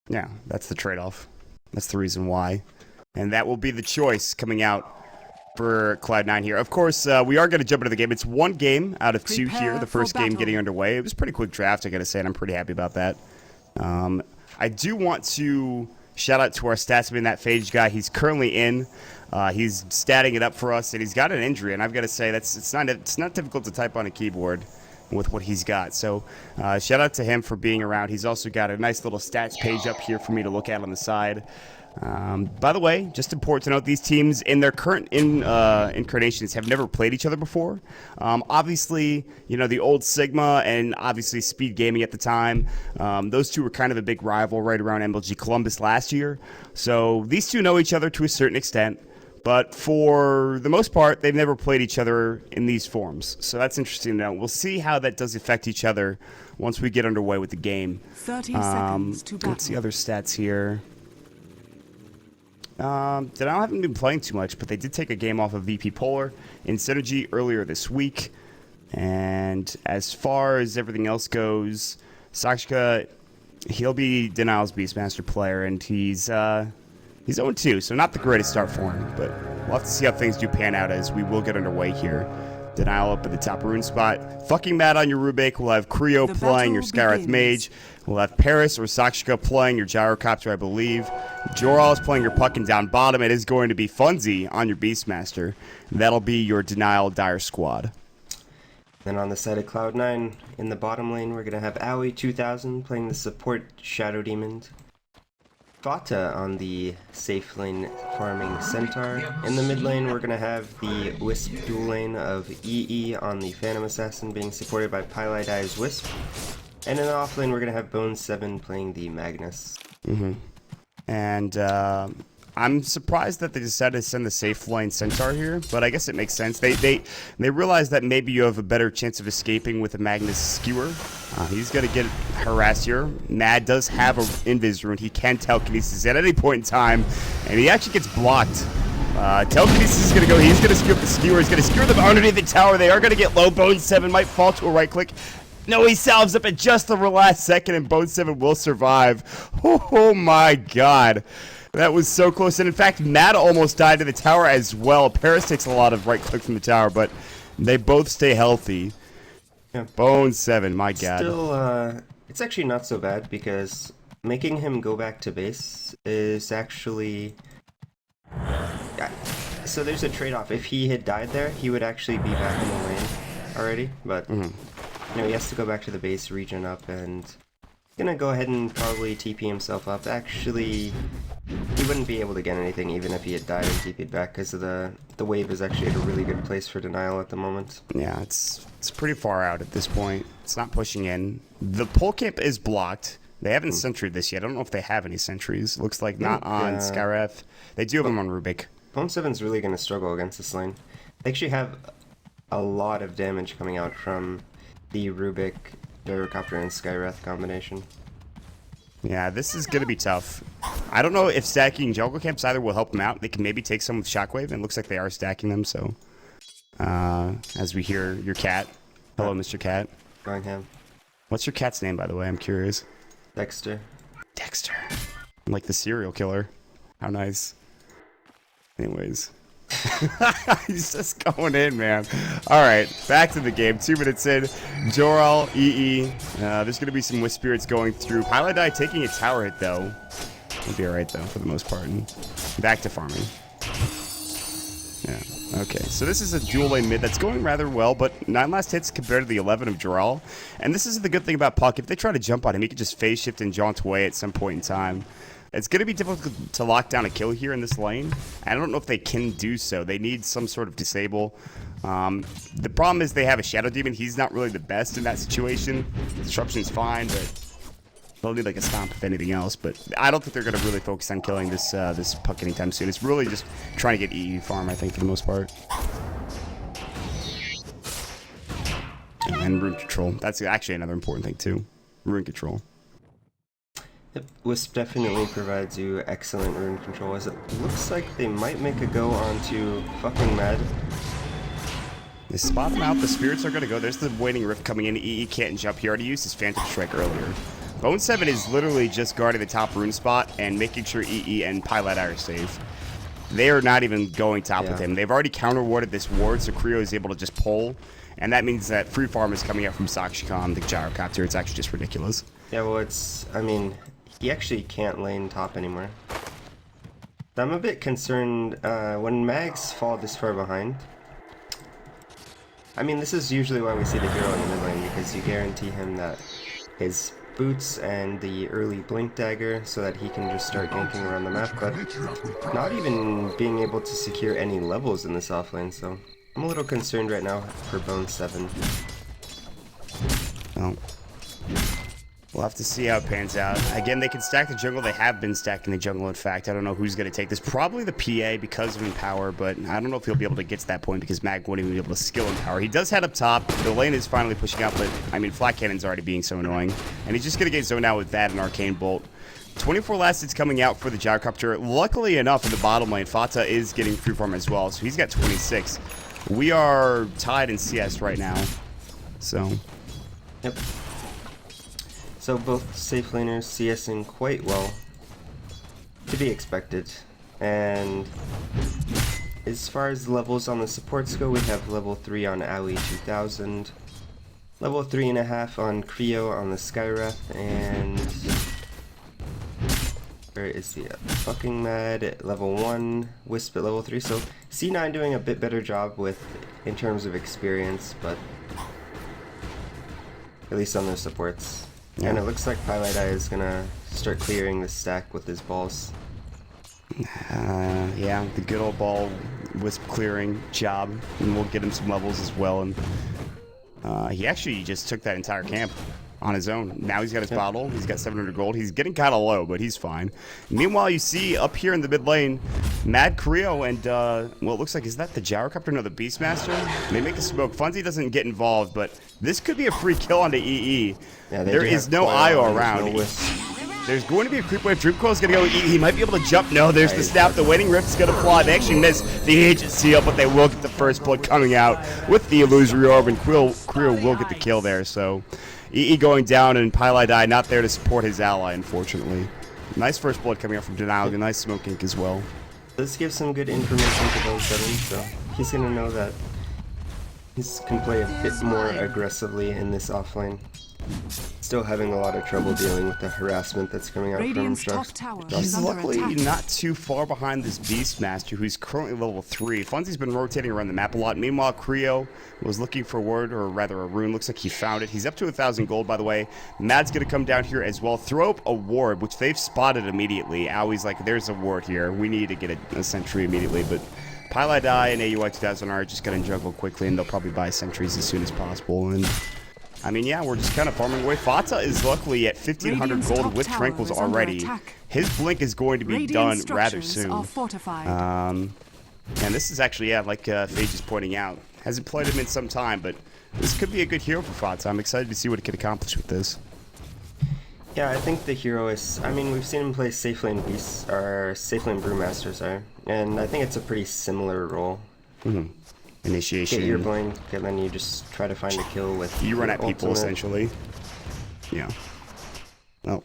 Yeah, that's the trade-off. That's the reason why. And that will be the choice coming out for Cloud9 here. Of course, we are going to jump into the game. It's one game out of two here. The first game getting underway. It was a pretty quick draft, I got to say, and I'm pretty happy about that. I do want to shout out to our statsman, that Phage guy. He's currently in. He's statting it up for us, and he's got an injury. And I've got to say, it's not difficult to type on a keyboard with what he's got. So shout out to him for being around. He's also got a nice little stats page up here for me to look at on the side. By the way, just important to note, these teams in their current incarnations have never played each other before. Obviously, you know, the old Sigma and obviously Speed Gaming at the time, those two were kind of a big rival right around MLG Columbus last year. So these two know each other to a certain extent, but for the most part, they've never played each other in these forms. So that's interesting to know. We'll see how that does affect each other once we get underway with the game. 30 seconds to battle. Let's see other stats here. I haven't been playing too much, but they did take a game off of VP Polar in Synergy earlier this week. And as far as everything else goes, Sakshika, he'll be Denial's Beastmaster player, and he's 0-2, so not the greatest start for him. But we'll have to see how things do pan out as we will get underway here. Denial up at the top rune spot. Fucking mad on your Rubik. We'll have Creo playing your Skywrath Mage. We'll have Paris or Sakshika playing your Gyrocopter, I believe. Joral is playing your Puck, and down bottom it is going to be Funzy on your Beastmaster. That'll be your Denial Dire squad. Then on the side of Cloud9, in the bottom lane, we're going to have Aoi 2000 playing the support Shadow Demon. Fata on the safe lane farming Centaur. In the mid lane, we're going to have the Wisp dual lane of EE on the Phantom Assassin being supported by Pylite Eyes Wisp. And in the off lane, we're going to have Bone7 playing the Magnus. And I'm surprised that they decided to send the safe lane Centaur here, but I guess it makes sense. They realize that maybe you have a better chance of escaping with a Magnus Skewer. He's going to get harassed here. Mad does have an Invis rune. He can telekinesis at any point in time, and he actually gets blocked. Telekinesis is going to go. He's going to skew up the Skewer. He's going to skewer them underneath the tower. They are going to get low. Bone7 might fall to a right click. No, he salves up at just the last second, and Bone7 will survive. Oh my god. That was so close. And in fact, Matt almost died to the tower as well. Paris takes a lot of right click from the tower, but they both stay healthy. Yeah. Bone7, my god. Still, it's actually not so bad because making him go back to base is actually... So there's a trade-off. If he had died there, he would actually be back in the lane already, but you know, he has to go back to the base, regen up, and he's gonna go ahead and probably TP himself up. Actually, he wouldn't be able to get anything even if he had died and TP'd back because of the wave is actually at a really good place for Denial at the moment. Yeah, it's pretty far out at this point. It's not pushing in. The pole camp is blocked. They haven't sentryed this yet. I don't know if they have any sentries. Looks like not on Skywrath. They do have them on Rubik. Bone7's really going to struggle against this lane. They actually have a lot of damage coming out from the Rubik, Gyrocopter, and Skywrath combination. Yeah, this is going to be tough. I don't know if stacking jungle camps either will help them out. They can maybe take some with Shockwave, and it looks like they are stacking them, so... as we hear your cat. Hello, Mr. Cat. Going ham. What's your cat's name, by the way? I'm curious. Dexter. Dexter. Like the serial killer. How nice. Anyways. He's just going in, man. Alright, back to the game. 2 minutes in. Joral, EE. There's going to be some Wisp Spirits going through. Pylite taking a tower hit, though. We'll be alright, though, for the most part. And back to farming. Yeah, okay. So this is a dual lane mid that's going rather well, but 9 last hits compared to the 11 of Joral. And this is the good thing about Puck. If they try to jump on him, he can just phase shift and jaunt away at some point in time. It's going to be difficult to lock down a kill here in this lane. I don't know if they can do so. They need some sort of disable. The problem is they have a Shadow Demon. He's not really the best in that situation. Disruption's fine, but they'll need like a stomp if anything else. But I don't think they're going to really focus on killing this this Puck anytime soon. It's really just trying to get EE farm, I think, for the most part. And rune control. That's actually another important thing, too. Rune control. Yep, Wisp definitely provides you excellent rune control, as it looks like they might make a go onto fucking Mad. They spot them out. The spirits are going to go. There's the Waiting Rift coming in. EE can't jump. He already used his Phantom Strike earlier. Bone 7 is literally just guarding the top rune spot and making sure EE and Pilot are safe. They are not even going top with him. They've already counter-warded this ward, so Creo is able to just pull. And that means that free farm is coming out from Sakshikam, the gyrocopter. It's actually just ridiculous. Yeah, well, I mean, he actually can't lane top anymore. I'm a bit concerned when mags fall this far behind. I mean, this is usually why we see the hero in the mid lane, because you guarantee him that his boots and the early blink dagger so that he can just start ganking around the map, but not even being able to secure any levels in this offlane, so I'm a little concerned right now for Bone 7. Well, we'll have to see how it pans out. Again, they can stack the jungle. They have been stacking the jungle, in fact. I don't know who's going to take this. Probably the PA because of Empower, but I don't know if he'll be able to get to that point because Mag won't even be able to skill Empower. He does head up top. The lane is finally pushing out, but, I mean, Flat Cannon's already being so annoying. And he's just going to get zoned out with that and Arcane Bolt. 24 last hits coming out for the Gyrocopter. Luckily enough, in the bottom lane, Fata is getting free farm as well, so he's got 26. We are tied in CS right now, so... Yep. So both safe laners CSing quite well, to be expected. And as far as levels on the supports go, we have level 3 on Aoi 2000, level 3.5 on Creo on the Skywrath, and where is the fucking Mad at level 1, Wisp at level 3. So C9 doing a bit better job with in terms of experience, but at least on their supports. Yeah. And it looks like Pilot Eye is gonna start clearing the stack with his balls. Yeah, the good old ball wisp clearing job, and we'll get him some levels as well. And he actually just took that entire camp on his own. Now he's got his bottle. He's got 700 gold. He's getting kind of low, but he's fine. Meanwhile, you see up here in the mid lane, Mad Creo and, well, it looks like, is that the Gyrocopter? No, the Beastmaster? They make the smoke. Funzy doesn't get involved, but this could be a free kill onto EE. Yeah, there is no IO around. There's going to be a creep wave. Dream Coil's going to go EE. He might be able to jump. No, there's the snap. The Waning Rift's going to fly. They actually miss the Agent Seal, but they will get the first blood coming out with the Illusory Orb, and Creo will get the kill there, so... EE going down, and Pilot Eye not there to support his ally, unfortunately. Nice first blood coming out from Denial. Nice smoke ink as well. This gives some good information to Bone 7, so he's going to know that he can play a bit more aggressively in this offlane. Still having a lot of trouble dealing with the harassment that's coming out from Josh. He's luckily not too far behind this Beastmaster, who's currently level 3. Funzy's been rotating around the map a lot. Meanwhile, Creo was looking for a word, or rather a rune. Looks like he found it. He's up to 1,000 gold, by the way. Mad's going to come down here as well. Throw up a ward, which they've spotted immediately. Aoi's like, there's a ward here. We need to get a sentry immediately, but... Pilot Eye and AUI 2000 are just going to juggle quickly, and they'll probably buy sentries as soon as possible. And I mean, yeah, we're just kind of farming away. Fata is luckily at 1,500 gold with Tranquils already. His blink is going to be done rather soon. And this is actually, yeah, like Phage is pointing out, hasn't played him in some time, but this could be a good hero for Fata. I'm excited to see what he can accomplish with this. Yeah, I think the hero is, I mean, we've seen him play safe lane beasts, or safe lane brewmasters, and I think it's a pretty similar role. Initiation. Get your blink, and then you just try to find a kill with you run at people, essentially. Yeah. Well.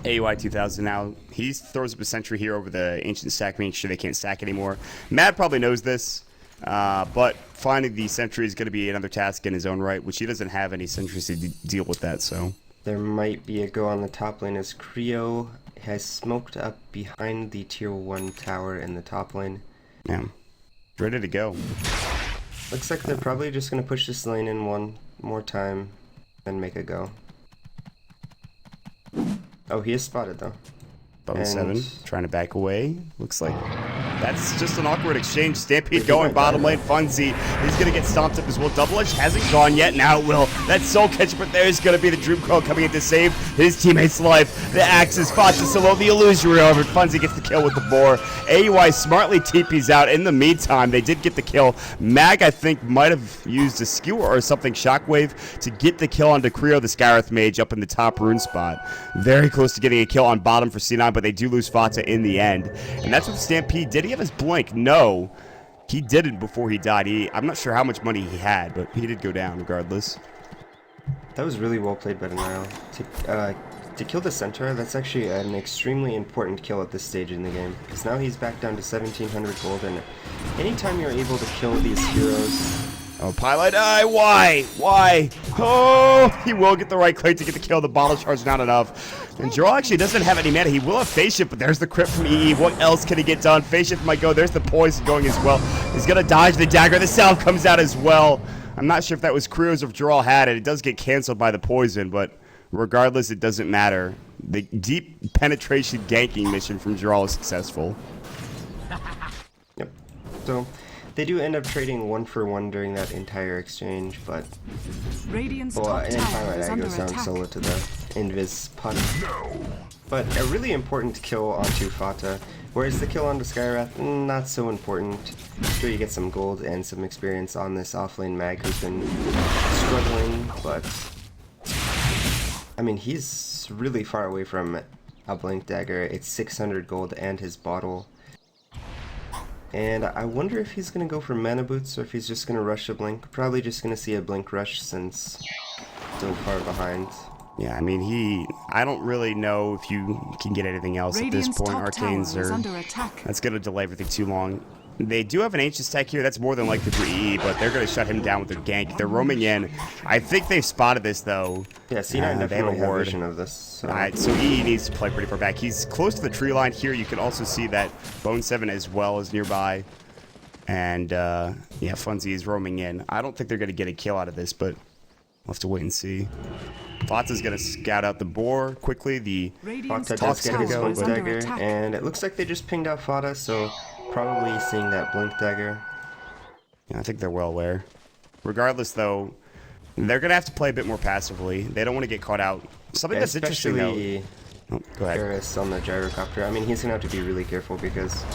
AUI 2000 now, he throws up a sentry here over the ancient stack, making sure they can't stack anymore. Mad probably knows this, but finding the sentry is going to be another task in his own right, which he doesn't have any sentries to deal with that, so... There might be a go on the top lane as Creo has smoked up behind the tier 1 tower in the top lane. Yeah. Ready to go. Looks like they're probably just going to push this lane in one more time and make a go. Oh, he is spotted though. Bone 7 trying to back away. Looks like that's just an awkward exchange. Stampede going bottom lane. Funzy is going to get stomped up as well. Double Edge hasn't gone yet. Now it will. That Soul Catcher, but there's going to be the Dream Coil coming in to save his teammate's life. The axe is fought to solo. The Illusory Orb. Funzy gets the kill with the boar. AUI smartly TP's out. In the meantime, they did get the kill. Mag, I think, might have used a skewer or something, Shockwave, to get the kill onto Creo, the Skywrath Mage, up in the top rune spot. Very close to getting a kill on bottom for C9, but they do lose Fata in the end. And that's what Stampede did. He have his blink? No, he didn't before he died. I'm not sure how much money he had, but he did go down regardless. That was really well played by Denial. To kill the Centaur, that's actually an extremely important kill at this stage in the game. Because now he's back down to 1700 gold, and anytime you're able to kill these heroes... Oh, Pilot Eye, why? Why? Oh, he will get the right click to get the kill. The bottle charge not enough. And Joel actually doesn't have any mana. He will have Phase Shift, but there's the crit from EE. What else can he get done? Phase Shift might go. There's the poison going as well. He's going to dodge the dagger. The salve comes out as well. I'm not sure if that was Krios or if Joel had it. It does get canceled by the poison, but regardless, it doesn't matter. The deep penetration ganking mission from Joel is successful. Yep. So... they do end up trading 1-for-1 during that entire exchange, but... Radiant's well, top and tower finally is that under goes down attack. solo to the Invis punt. But a really important kill onto Fata, whereas the kill onto Skywrath, not so important. Sure, you get some gold and some experience on this offlane mag who's been struggling, but... I mean, he's really far away from a Blink Dagger. It's 600 gold and his bottle. And I wonder if he's going to go for Mana Boots or if he's just going to rush a Blink. Probably just going to see a Blink rush since so far behind. Yeah, I mean, I don't really know if you can get anything else at this Radiant's point. top tower Arcanes is are... under attack. that's going to delay everything too long. They do have an Ancient stack here. That's more than likely for EE, but they're going to shut him down with their gank. They're roaming in. I think they've spotted this, though. Yeah, C9 They have a definitely have ward. vision of this. So. Alright, so EE needs to play pretty far back. He's close to the tree line here. You can also see that Bone 7 as well is nearby. And, yeah, Funzy is roaming in. I don't think they're going to get a kill out of this, but we'll have to wait and see. Fata's going to scout out the boar quickly. The Radiant's Fata top does get his tower Blink is under Dagger, attack. and it looks like they just pinged out Fata, so probably seeing that Blink Dagger. Yeah, I think they're well aware. Regardless, though, they're going to have to play a bit more passively. They don't want to get caught out. Something that's interesting, though... Especially oh, go ahead. Paris on the gyrocopter. I mean, he's going to have to be really careful because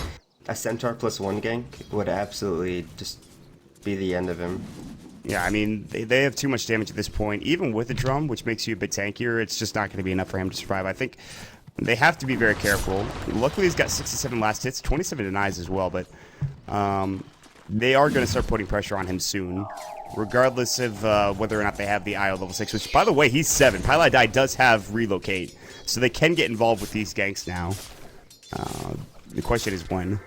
a Centaur plus 1 gank would absolutely just be the end of him. Yeah, I mean, they have too much damage at this point. Even with a drum, which makes you a bit tankier, it's just not going to be enough for him to survive. I think they have to be very careful. Luckily, he's got 67 last hits, 27 denies as well, but they are going to start putting pressure on him soon, regardless of whether or not they have the IO level 6, which, by the way, he's 7. Pilot Die does have relocate, so they can get involved with these ganks now. The question is when.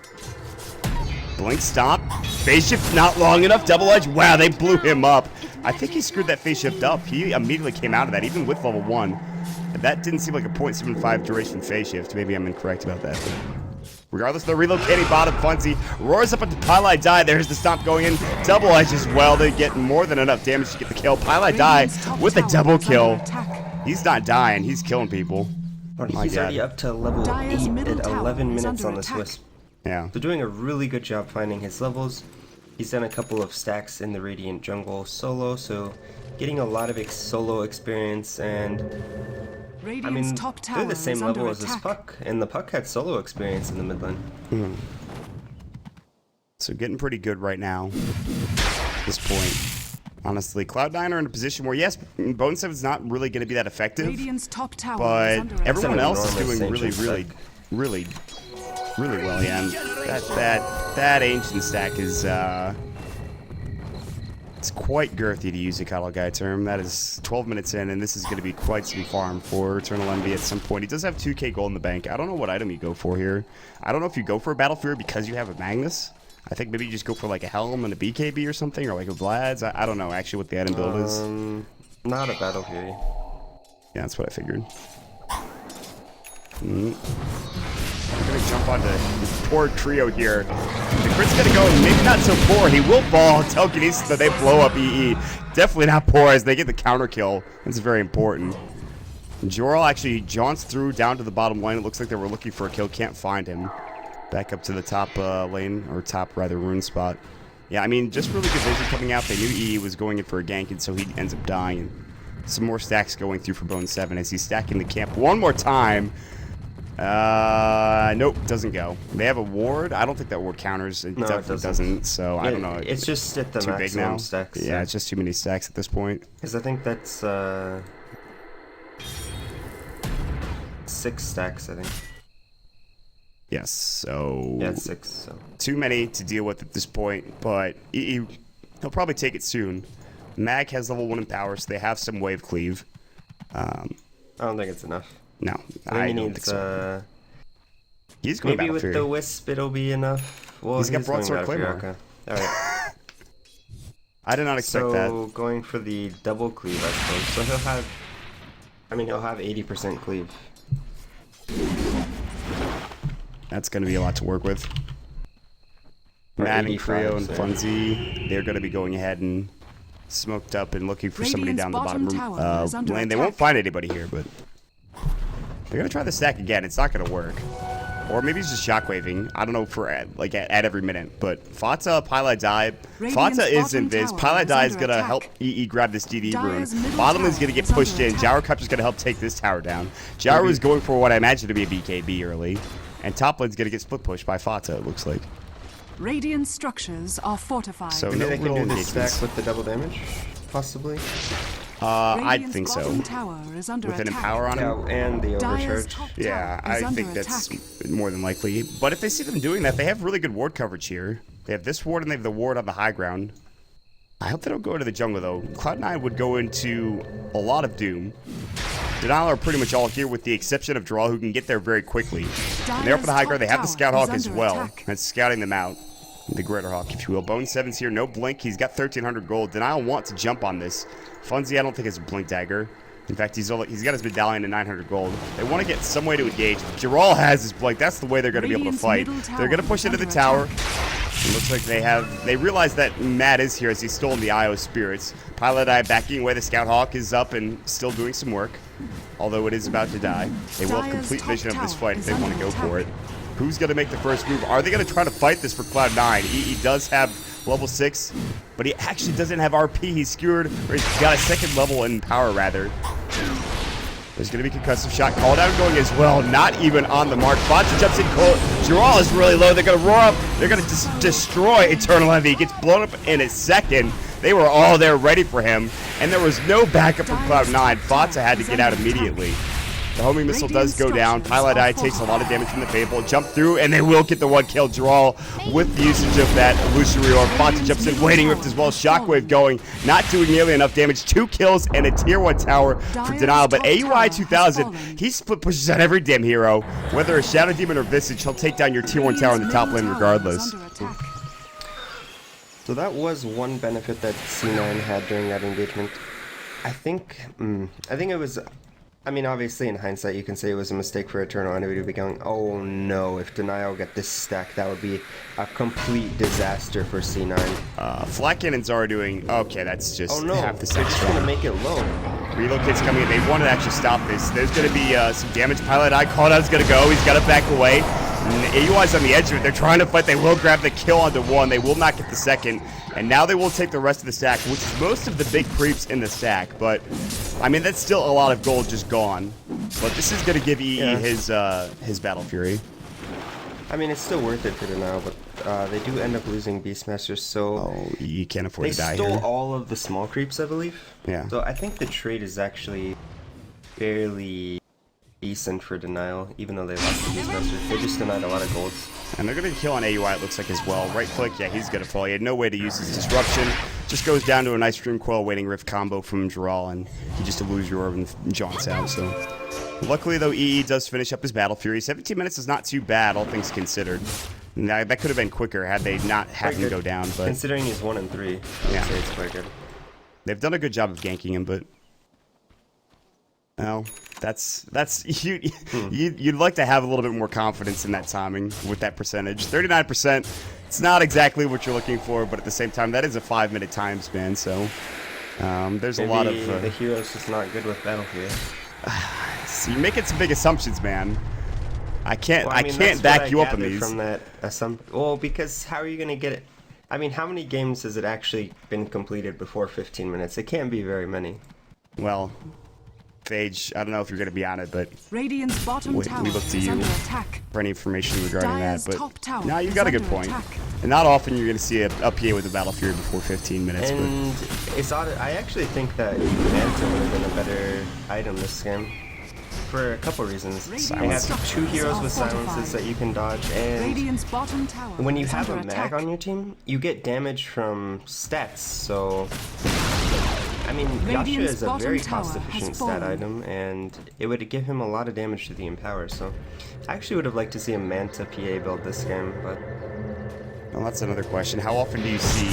Blink stop. Phase shift not long enough. Double edge. Wow, they blew him up. I think he screwed that phase shift up. He immediately came out of that, even with level 1. That didn't seem like a 0.75 duration phase shift. Maybe I'm incorrect about that. But regardless, they're relocating bottom. Funzy roars up into Pilot Die. There's the stomp going in. Double edge as well. They get more than enough damage to get the kill. Pilot Die with a double kill. He's not dying. He's killing people. Oh, My he's God. already up to level 8 Dire's middle at tower 11 is minutes under on the attack. Swiss. Yeah. They're doing a really good job finding his levels. He's done a couple of stacks in the Radiant Jungle solo, so getting a lot of solo experience, and I Radiant's mean, top tower they're the same is level under as his attack. Puck, and the Puck had solo experience in the mid lane. So getting pretty good right now at this point. Honestly, Cloud9 are in a position where, yes, Bone 7's not really going to be that effective, Radiant's top tower but is under attack. everyone an else is enormous doing really, ancient really well. Yeah, and that ancient stack is it's quite girthy, to use a Cuddle Guy term. That is 12 minutes in, and this is going to be quite some farm for Eternal Envy at some point. He does have 2k gold in the bank. I don't know what item you go for here. I don't know if you go for a Battle Fury because you have a Magnus. I think maybe you just go for like a Helm and a BKB or something, or like a Vlad's. I don't know actually what the item build is. Not a Battle Fury. Yeah, that's what I figured. We're gonna jump onto this poor trio here. The crit's gonna go, maybe not so poor. He will fall. Telekinesis, but they blow up EE. Definitely not poor as they get the counter kill. That's very important. Joral actually jaunts through down to the bottom lane. It looks like they were looking for a kill. Can't find him. Back up to the top lane, or top rather rune spot. Yeah, I mean, just really good vision coming out. They knew EE was going in for a gank, and so he ends up dying. And some more stacks going through for Bone 7 as he's stacking the camp one more time. Nope, doesn't go. They have a ward. I don't think that ward counters. It No, it definitely doesn't. So I don't know. It's just at the Too big maximum now. stacks. Yeah, it's just too many stacks at this point. Because I think that's 6 stacks, I think. Yes, so Yeah, it's 6. So. too many to deal with at this point, but he'll probably take it soon. Mag has level 1 in power, so they have some wave cleave. I don't think it's enough. No, I I don't think think so. He's going maybe Battle with Fury. the Wisp it'll be enough. Well, He's got going Broadsword Battle Fury, Claymore. okay. Alright. I did not expect that. So, going for the double cleave, I suppose. So he'll have... he'll have 80% cleave. That's going to be a lot to work with. Or Matt and 85, Creo and so. Funzy, they're going to be going ahead and smoked up and looking for somebody Radiant's down the bottom bottom tower is under lane. They attack. won't find anybody here, but they're going to try the stack again. It's not going to work. Or maybe he's just shockwaving. I don't know for at every minute. But Fata, Pila die. Radiant's Fata is bottom in this. tower Pila is die is under going to attack. help EE grab this DD rune. Dire's middle Bottom is tower going to get is pushed under in. attack. Gyro Cup is going to help take this tower down. Gyro is going for what I imagine to be a BKB early. And top lane's going to get split pushed by Fata, it looks like. Radiant structures are fortified. So Maybe no they can real do the engagements. stack with the double damage? Possibly? I Radiant's think so. bottom tower is under With an attack. empower on him. Yeah, and the Dire's overcharge. top Yeah, tower is I under think that's attack. more than likely. But if they see them doing that, they have really good ward coverage here. They have this ward and they have the ward on the high ground. I hope they don't go into the jungle, though. Cloud9 would go into a lot of doom. Denial are pretty much all here with the exception of Draw, who can get there very quickly. And they're up in the high ground. They have the Scout Hawk as well. That's scouting them out. The Greater Hawk, if you will. Bone 7's here. No blink. He's got 1,300 gold. Denial wants to jump on this. Funzy, I don't think has a blink dagger. In fact, he's got his medallion and 900 gold. They want to get some way to engage. Giral has his blink. That's the way they're going to be able to Radiant's fight. middle tower They're going to push is into the under tower. attack. It looks like they realize that Matt is here as he's stolen the IO spirits. Pilot Eye backing away. The Scout Hawk is up and still doing some work. Although it is about to die. They will have Dire's complete top vision of this tower fight if is they want to under go attack. for it. Who's going to make the first move? Are they going to try to fight this for Cloud9? He does have level 6, but he actually doesn't have RP. He's skewered, or he's got a second level in power, rather. There's going to be concussive shot called out going as well. Not even on the mark. Fonzie jumps in cold. Giral is really low. They're going to roar up. They're going to destroy Eternal Envy. He gets blown up in a second. They were all there ready for him, and there was no backup from Cloud9. Fata had to get out immediately. The homing missile does go down. Pilot Eye takes a lot of damage from the Fable. Jump through, and they will get the one kill. Giral with the usage of that illusory orb. Fata jumps in, waiting rift as well. Shockwave going, not doing nearly enough damage. 2 kills and a tier 1 tower for Denial. But AUI 2000, he split pushes out every damn hero. Whether a Shadow Demon or Visage, he'll take down your tier 1 tower in the top lane regardless. So that was one benefit that C9 had during that engagement. I think it was... obviously in hindsight you can say it was a mistake for Eternal Envy to be going, oh no, if Denial get this stack, that would be a complete disaster for C9. Flat Cannons are doing... Okay, that's just Oh no, half the they're six just going to strong. make it low. Relocate's coming in. They want to actually stop this. There's going to be some damage. Pilot Eye called out is going to go. He's got to back away. And AUI's on the edge of it. They're trying to fight. They will grab the kill onto one. They will not get the second. And now they will take the rest of the stack, which is most of the big creeps in the stack. But, that's still a lot of gold just gone. But this is going to give EE his Battle Fury. It's still worth it for Denial, but they do end up losing Beastmasters, so... Oh, EE can't afford They to die stole here. all of the small creeps, I believe. Yeah. So I think the trade is actually fairly decent for Denial, even though they lost the Beastmasters. They just denied a lot of golds. And they're going to kill on AUI, it looks like, as well. Right click, yeah, he's going to fall. He had no way to use his disruption. Just goes down to a nice Dream Coil Waiting Rift combo from Giral, and he just illusions your orb and jaunts out, so... Luckily, though, EE does finish up his Battle Fury. 17 minutes is not too bad, all things considered. Now, that could have been quicker had they not had him go down, but... Considering he's 1 and 3, Yeah. I'd say it's quite good. They've done a good job of ganking him, but... Well, you'd like to have a little bit more confidence in that timing with that percentage. 39%, it's not exactly what you're looking for, but at the same time, that is a 5-minute time span, so... there's Maybe a lot of... the hero's just not good with Battle Fury. So you're making some big assumptions, man. I can't That's back what you I up on gathered these. from that well, because how are you going to get it? How many games has it actually been completed before 15 minutes? It can't be very many. Well, Phage, I don't know if you're going to be on it, but Radiant's bottom we tower look to is you under attack. for any information regarding Dire's that. top But tower no, you've is got a good under point. attack. And not often you're going to see a PA with a Battle Fury before 15 minutes. And it's odd. I actually think that Manta would have been a better item this game. For a couple reasons. They have 2 heroes with silences that you can dodge, and Radiant's bottom tower when you is have under a mag attack. on your team, you get damage from stats, so I mean, Yasha Radiant's is a bottom very tower cost-efficient has stat fallen. item, and it would give him a lot of damage to the Empower, so I actually would have liked to see a Manta PA build this game, but Well, that's another question. How often do you see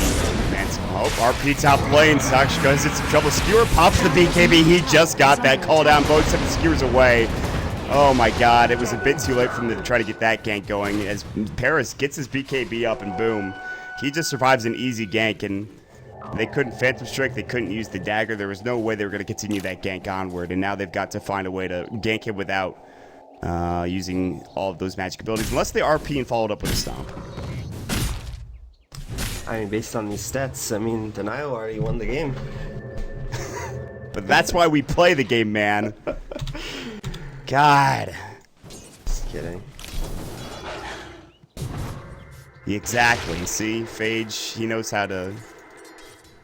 Manta? Oh, RP top lane. Saksh goes into some trouble. Skewer pops the BKB. He just got that call down. Both set the skewers away. Oh my god, it was a bit too late for him to try to get that gank going. As Paris gets his BKB up and boom. He just survives an easy gank, and they couldn't Phantom Strike, they couldn't use the dagger. There was no way they were going to continue that gank onward, and now they've got to find a way to gank him without using all of those magic abilities, unless they RP and followed up with a stomp. I mean, based on these stats, I mean, Denial already won the game. But that's why we play the game, man. God. Just kidding. Exactly. See, Phage, he knows how to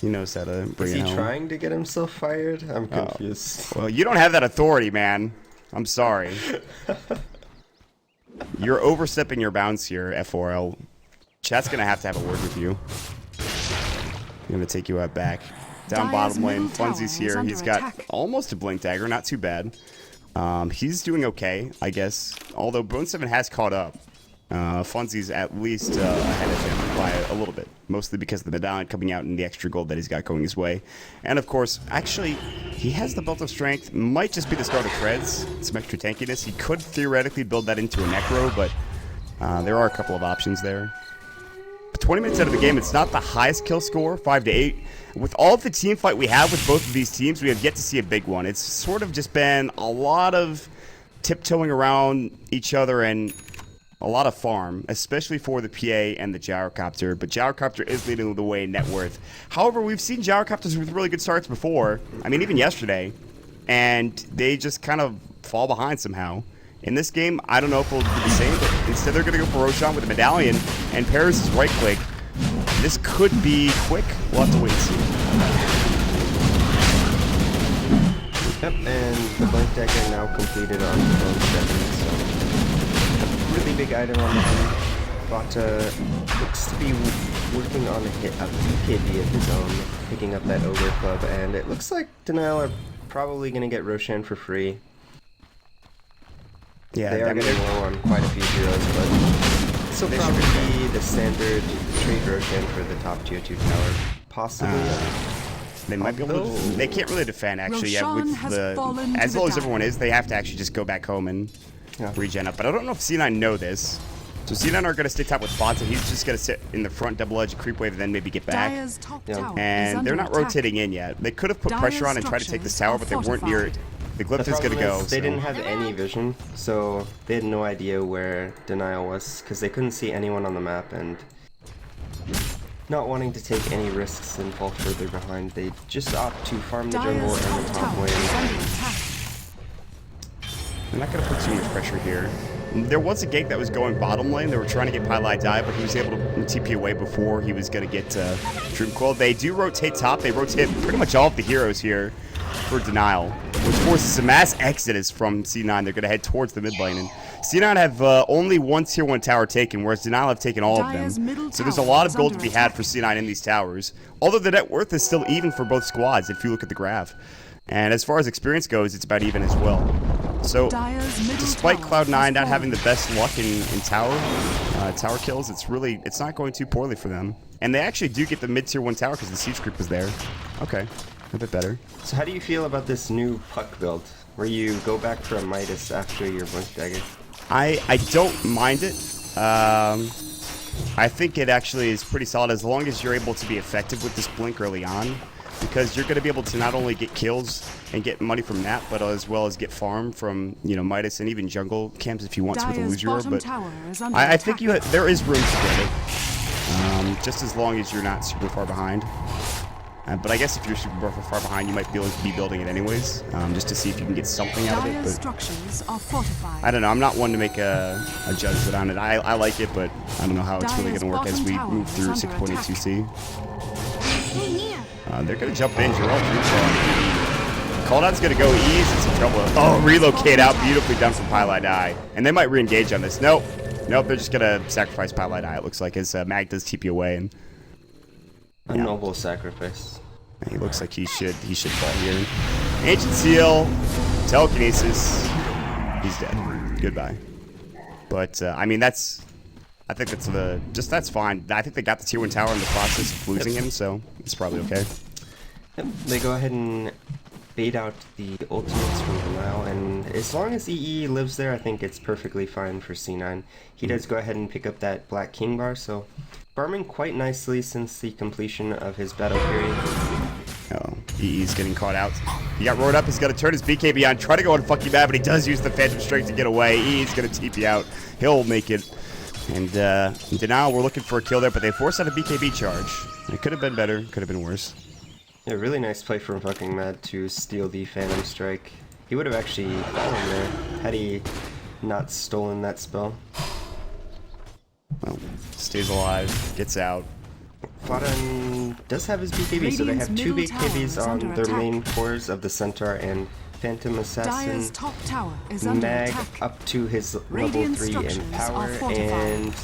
bring Is it he home. trying to get himself fired? I'm confused. Well, you don't have that authority, man. I'm sorry. You're overstepping your bounds here, F4L. Chat's gonna have a word with you. I'm gonna take you out back. Down Dire's bottom lane, middle tower Funzy's is here. under He's got attack. almost a blink dagger, not too bad. He's doing okay, I guess. Although Bone7 has caught up. Funzy's at least ahead of him by a little bit. Mostly because of the medallion coming out and the extra gold that he's got going his way. And of course, actually, he has the Belt of Strength. Might just be the start of Threads. Some extra tankiness. He could theoretically build that into a Necro, but there are a couple of options there. 20 minutes out of the game, it's not the highest kill score, 5 to 8. With all of the team fight we have with both of these teams, we have yet to see a big one. It's sort of just been a lot of tiptoeing around each other and a lot of farm, especially for the PA and the Gyrocopter. But Gyrocopter is leading the way in net worth. However, we've seen Gyrocopters with really good starts before. I mean, even yesterday. And they just kind of fall behind somehow. In this game, I don't know if it'll be the same, but instead they're going to go for Roshan with a medallion, and Paris is right click. This could be quick. We'll have to wait and see. Yep, and the Blink Dagger now completed on Bone 7, so a really big item on the team. Bota looks to be working on a BKB of his own, picking up that Ogre Club, and it looks like Denial are probably going to get Roshan for free. Yeah, They are getting low on quite a few heroes, but this will probably be the standard trade Roshan for the top tier 2 tower. Possibly. They might be able to. They can't really defend, actually. Yeah, Roshan with has the fallen to as the low as tower. everyone is, they have to actually just go back home and Yeah. regen up. But I don't know if C9 know this. So C9 are going to stay top with Bota. He's just going to sit in the front double edge creep wave and then maybe get back. Dire's top Yeah. tower is And they're under not attack. rotating in yet. They could have put Dire's pressure on and tried to take this tower, but they weren't near it. fortified. The The Glyph is going to problem go. is they so- didn't have any vision, so they had no idea where Denial was, because they couldn't see anyone on the map, and not wanting to take any risks and fall further behind, they just opt to farm the jungle Dire's and the top top tower is under lane. attack. They're not going to put too much pressure here. There was a gank that was going bottom lane. They were trying to get Pylai die, but he was able to TP away before he was going to get Dream Coil. They do rotate top. They rotate pretty much all of the heroes here for Denial, which forces a mass exodus from C9. They're going to head towards the mid lane. And C9 have only one tier 1 tower taken, whereas Denial have taken all of Dire's them. middle So there's a tower lot of is gold to under be had attack. for C9 in these towers. Although the net worth is still even for both squads if you look at the graph. And as far as experience goes, it's about even as well. So, Dire's middle despite tower Cloud9 has not having the fallen. best luck in tower kills, it's not going too poorly for them. And they actually do get the mid tier 1 tower because the siege creep was there. Okay, a bit better. So how do you feel about this new Puck build, where you go back for a Midas after your Blink Dagger? I don't mind it. I think it actually is pretty solid as long as you're able to be effective with this blink early on, because you're going to be able to not only get kills and get money from that, but as well as get farm from Midas and even jungle camps if you want to with a Dire's lose hero. bottom But tower is under I think attack. there is room to get it, just as long as you're not super far behind. But I guess if you're super far behind, you might be building it anyways, just to see if you can get something out of it. Dire's But structures are fortified. I don't know. I'm not one to make a judgment on it. I like it, but I don't know how it's really Dire's going to work as we bottom move tower through is under 6.82C. They're going to jump in. Gerald Caldout's going to go ease in some trouble. Oh, relocate out. Beautifully done from Pylai Die. And they might re-engage on this. Nope. They're just going to sacrifice Pylai Die, it looks like, as Mag does TP away. And A noble sacrifice. He looks like he should fall here. Ancient Seal, telekinesis. He's dead. Goodbye. But I mean, I think that's fine. I think they got the tier 1 tower in the process of losing him, so it's probably okay. Yep. They go ahead and bait out the ultimates from Denial, and as long as EE lives there, I think it's perfectly fine for C9. He does go ahead and pick up that Black King bar, so farming quite nicely since the completion of his battle period. Oh, EE's getting caught out. He got roared up. He's got to turn his BKB on, try to go on Funky Mad, but he does use the Phantom Strength to get away. EE's going to TP out. He'll make it. And Denial, we're looking for a kill there, but they forced out a BKB charge. It could have been better, could have been worse. Yeah, really nice play from fucking Mad to steal the Phantom Strike. He would have actually fallen there had he not stolen that spell. Well, stays alive, gets out. Fladen does have his BKB, so they have 2 BKBs on their main cores of the Centaur and Phantom Assassin. Dire's top tower is under Mag attack. up to his level Radiant 3 in structures power, are fortified. and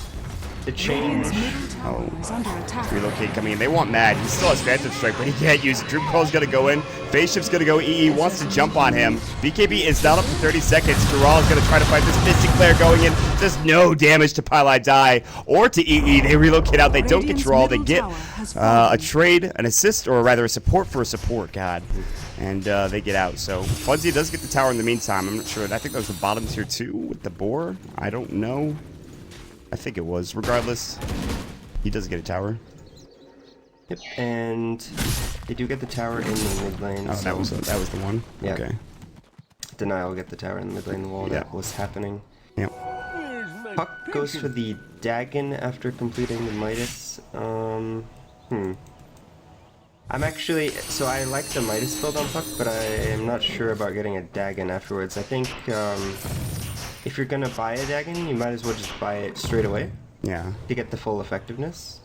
the change. Radiant's middle tower is under attack. Relocate coming in. They want Mad. He still has Phantom Strike, but he can't use it. Dream Call's gonna go in. Phase Shift's gonna go. EE wants to jump on him. BKB is down up to 30 seconds. Dural is gonna try to fight this Mystic Flare going in. Does no damage to Pylai Die or to EE. They relocate out. They don't get Dural. They get a trade, an assist, or rather a support for a support. God. And they get out. So Fuzzy does get the tower in the meantime. I'm not sure. I think that was the bottom tier 2 with the boar. I don't know. I think it was. Regardless, he does get a tower. Yep, and they do get the tower in the mid lane. Oh, so that was the one. Yeah. Okay. Denial will get the tower in the mid lane while that was happening. Yep. Puck goes for the Dagon after completing the Midas. I'm actually, so I like the Midas build on Puck, but I am not sure about getting a Dagon afterwards. I think if you're gonna buy a Dagon, you might as well just buy it straight away Yeah. to get the full effectiveness.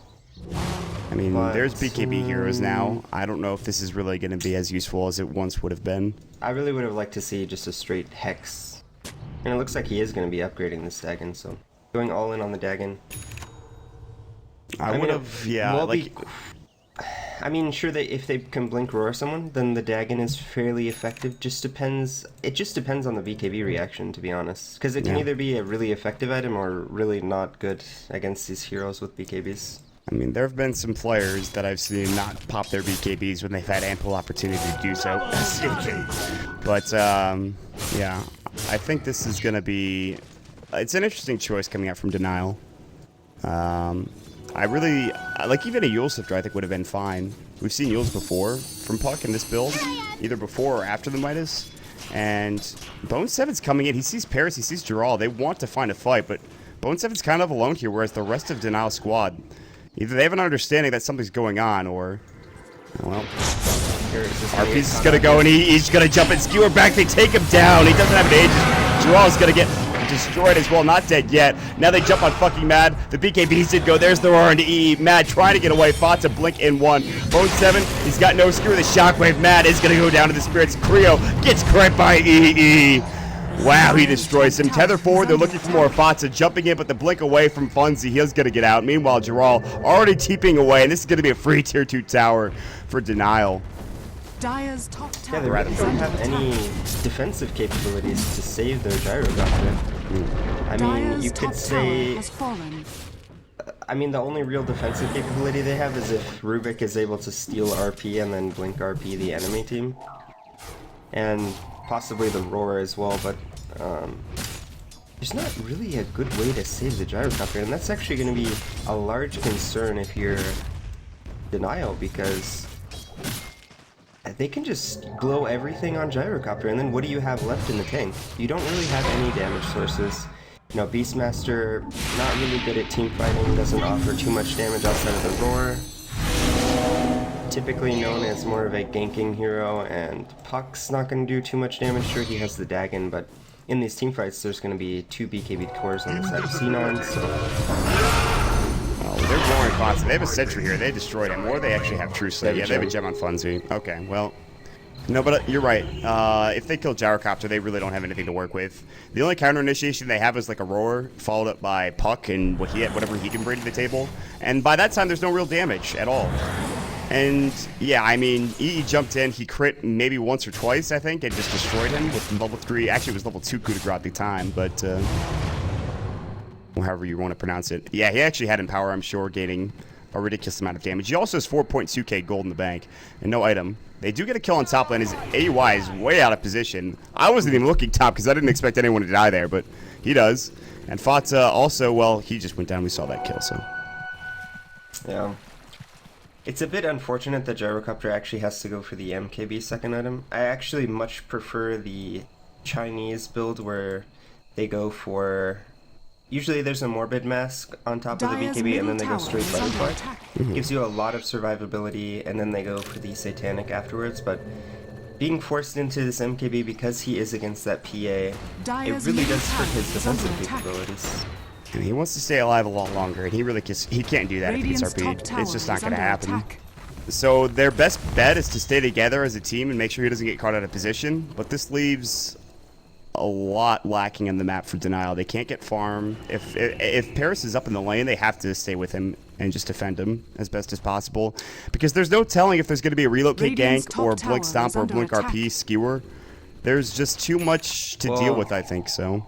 I mean, But, there's BKB heroes now. I don't know if this is really going to be as useful as it once would have been. I really would have liked to see just a straight Hex. And it looks like he is going to be upgrading this Dagon, so going all in on the Dagon. I would have, yeah, like... I mean, sure, if they can blink roar someone, then the Dagon is fairly effective. It just depends on the BKB reaction, to be honest. Because it can either be a really effective item or really not good against these heroes with BKBs. I mean, there have been some players that I've seen not pop their BKBs when they've had ample opportunity to do so. But, yeah, I think this is going to be... It's an interesting choice coming out from Denial. I really... Like, even a Yule Sifter I think would have been fine. We've seen Yules before from Puck in this build, either before or after the Midas. And Bone 7's coming in. He sees Paris, he sees Dural. They want to find a fight, but Bone 7's kind of alone here, whereas the rest of Denial's squad... Either they have an understanding that something's going on, or... Well... RP's is gonna go, and he's gonna jump and skewer back. They take him down. He doesn't have an age. Dural's gonna get destroyed as well. Not dead yet. Now they jump on fucking Mad. The BKBs did go. There's the roar into EE. Mad trying to get away. Fought to blink in one. Bone 7, he's got no skewer. The shockwave. Mad is gonna go down to the spirits. Creo gets cracked by EE. Wow, he destroys him. Tether forward, they're looking for more Fatsa, jumping in, but the blink away from Funzy, he's going to get out. Meanwhile, Dural already TPing away, and this is going to be a free tier 2 tower for Denial. Dire's top tower. Yeah, they really don't have any defensive capabilities to save their Gyrocopter. I mean, you could say... I mean, the only real defensive capability they have is if Rubik is able to steal RP and then blink RP the enemy team. And possibly the roar as well, but there's not really a good way to save the Gyrocopter, and that's actually going to be a large concern if you're Denial, because they can just blow everything on Gyrocopter, and then what do you have left in the tank? You don't really have any damage sources. You know, Beastmaster, not really good at team fighting, doesn't offer too much damage outside of the roar. Typically known as more of a ganking hero, and Puck's not going to do too much damage. Sure, he has the Dagon, but in these team fights, there's going to be 2 BKB cores on the side of C9, so... Oh, they're roaring Fatsa. They have a sentry here. They destroyed him, or they actually have True Slay. Yeah, they have a gem on Funzy. Okay, well... No, but you're right. If they kill Gyrocopter, they really don't have anything to work with. The only counter initiation they have is like a roar, followed up by Puck and whatever he can bring to the table. And by that time, there's no real damage at all. And yeah, I mean, EE jumped in. He crit maybe once or twice, I think, and just destroyed him with level 3. Actually, it was level 2 coup de grace at the time, but however you want to pronounce it. Yeah, he actually had Empower, I'm sure, gaining a ridiculous amount of damage. He also has 4.2k gold in the bank and no item. They do get a kill on top lane. His AUI is way out of position. I wasn't even looking top because I didn't expect anyone to die there, but he does. And Fata also, well, he just went down. We saw that kill, so. Yeah. It's a bit unfortunate that Gyrocopter actually has to go for the MKB second item. I actually much prefer the Chinese build where they go for... Usually there's a Morbid Mask on top of the BKB and then they go straight Butterfly. Gives you a lot of survivability and then they go for the Satanic afterwards, but being forced into this MKB because he is against that PA, it really does hurt his defensive capabilities. And he wants to stay alive a lot longer, and he can't do that if he gets RP'd. It's just not going to happen. So their best bet is to stay together as a team and make sure he doesn't get caught out of position, but this leaves a lot lacking in the map for Denial. They can't get farm. If Paris is up in the lane, they have to stay with him and just defend him as best as possible, because there's no telling if there's going to be a relocate gank or Blink Stomp or Blink RP skewer. There's just too much to deal with, I think, so.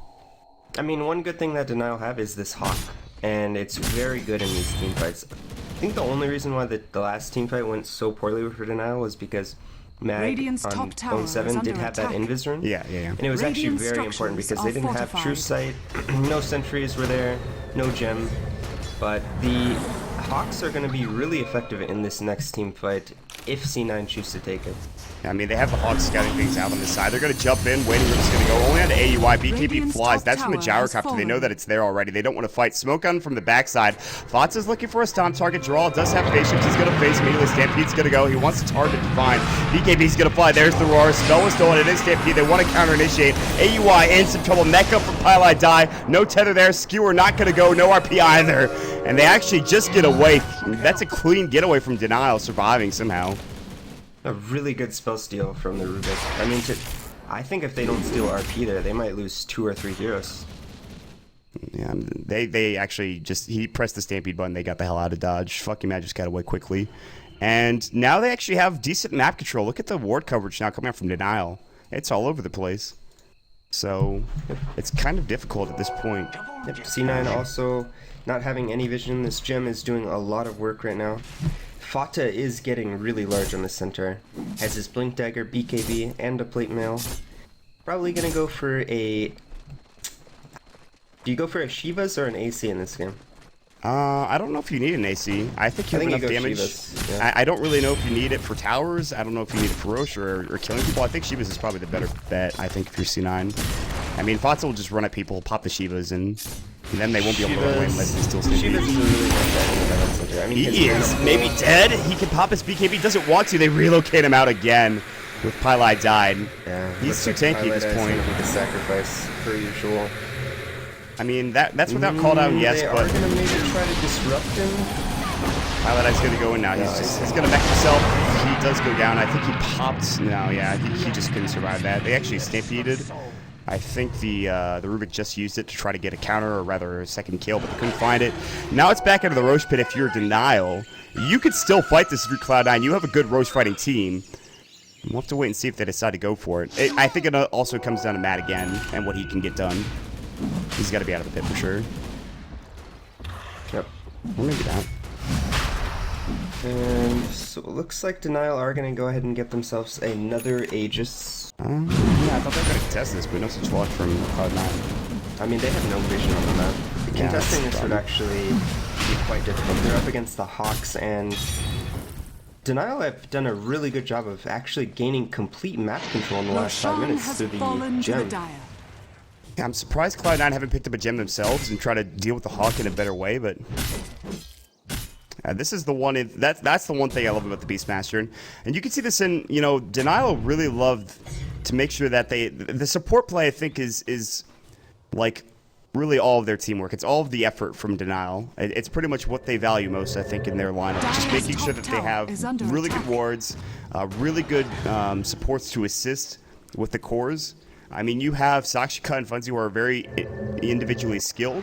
I mean, one good thing that Denial have is this Hawk, and it's very good in these team fights. I think the only reason why the last team fight went so poorly for Denial was because Mag on 07 did have that Invis rune. Yeah. And it was actually very important because they didn't have True Sight, no sentries were there, no gem. But the Hawks are going to be really effective in this next team fight if C9 choose to take it. I mean, they have the Hawks scouting things out on the side. They're going to jump in, waiting where it's going to go. Only on the AUI. BKB flies. That's from the Gyrocopter. They know that it's there already. They don't want to fight. Smoke gun from the backside. Fox is looking for a stomp target. Draw does have patience. He's going to face immediately. Stampede's going to go. He wants to target to find. BKB's going to fly. There's the roar. Spell was stolen. It is Stampede. They want to counter initiate. AUI in some trouble. Mecha from Pylai die. No tether there. Skewer not going to go. No RP either. And they actually just get away. That's a clean getaway from Denial, surviving somehow. A really good spell steal from the Rubik. I mean, I think if they don't steal RP there, they might lose 2 or 3 heroes. Yeah, they actually just, he pressed the Stampede button, they got the hell out of dodge. Fucking Mad just got away quickly. And now they actually have decent map control. Look at the ward coverage now coming out from Denial. It's all over the place. So, it's kind of difficult at this point. Yep, C9 also not having any vision. This gem is doing a lot of work right now. Fata is getting really large on the center. Has his Blink Dagger, BKB, and a Plate Mail. Probably gonna go for a... Do you go for a Shiva's or an AC in this game? I don't know if you need an AC. I think you have enough damage. Yeah. I don't really know if you need it for towers. I don't know if you need it for Roche or killing people. I think Shiva's is probably the better bet, I think, if you're C9. I mean, Fata will just run at people, pop the Shivas, and then they won't be able to run away unless they still stay. Shiva's is a really nice bet. I mean, he is maybe dead. He can pop his BKB. Doesn't want to. They relocate him out again. With Pylai died. Yeah, he's too tanky at this point. The sacrifice, per usual. I mean, that's without called out, yes, they but... They are going to maybe try to disrupt him. Pylai's going to go in now. He's going to mech himself. He does go down. I think he popped. No, yeah, he just couldn't survive that. They actually stampeded. I think the Rubik just used it to try to get a counter, or rather a second kill, but they couldn't find it. Now it's back into the Roche pit. If you're Denial, you could still fight this through Cloud9. You have a good Roche fighting team. We'll have to wait and see if they decide to go for it. I think it also comes down to Matt again and what he can get done. He's got to be out of the pit for sure. Yep. Or maybe not. And so it looks like Denial are going to go ahead and get themselves another Aegis. Yeah, I thought they were going to contest this, but no such luck from Cloud9. I mean, they have no vision on the map. Contesting this would actually be quite difficult. They're up against the Hawks, and Denial have done a really good job of actually gaining complete map control in the last 5 minutes through the gem. Yeah, I'm surprised Cloud9 haven't picked up a gem themselves and try to deal with the Hawk in a better way, but this is the one. That's the one thing I love about the Beastmaster, and you can see this in, you know, Denial really loved to make sure that the support play, I think, is like really all of their teamwork. It's all of the effort from Denial. It's pretty much what they value most, I think, in their lineup. Just making sure that they have really good wards, really good supports to assist with the cores. I mean, you have Sakshika and Funzi who are very individually skilled,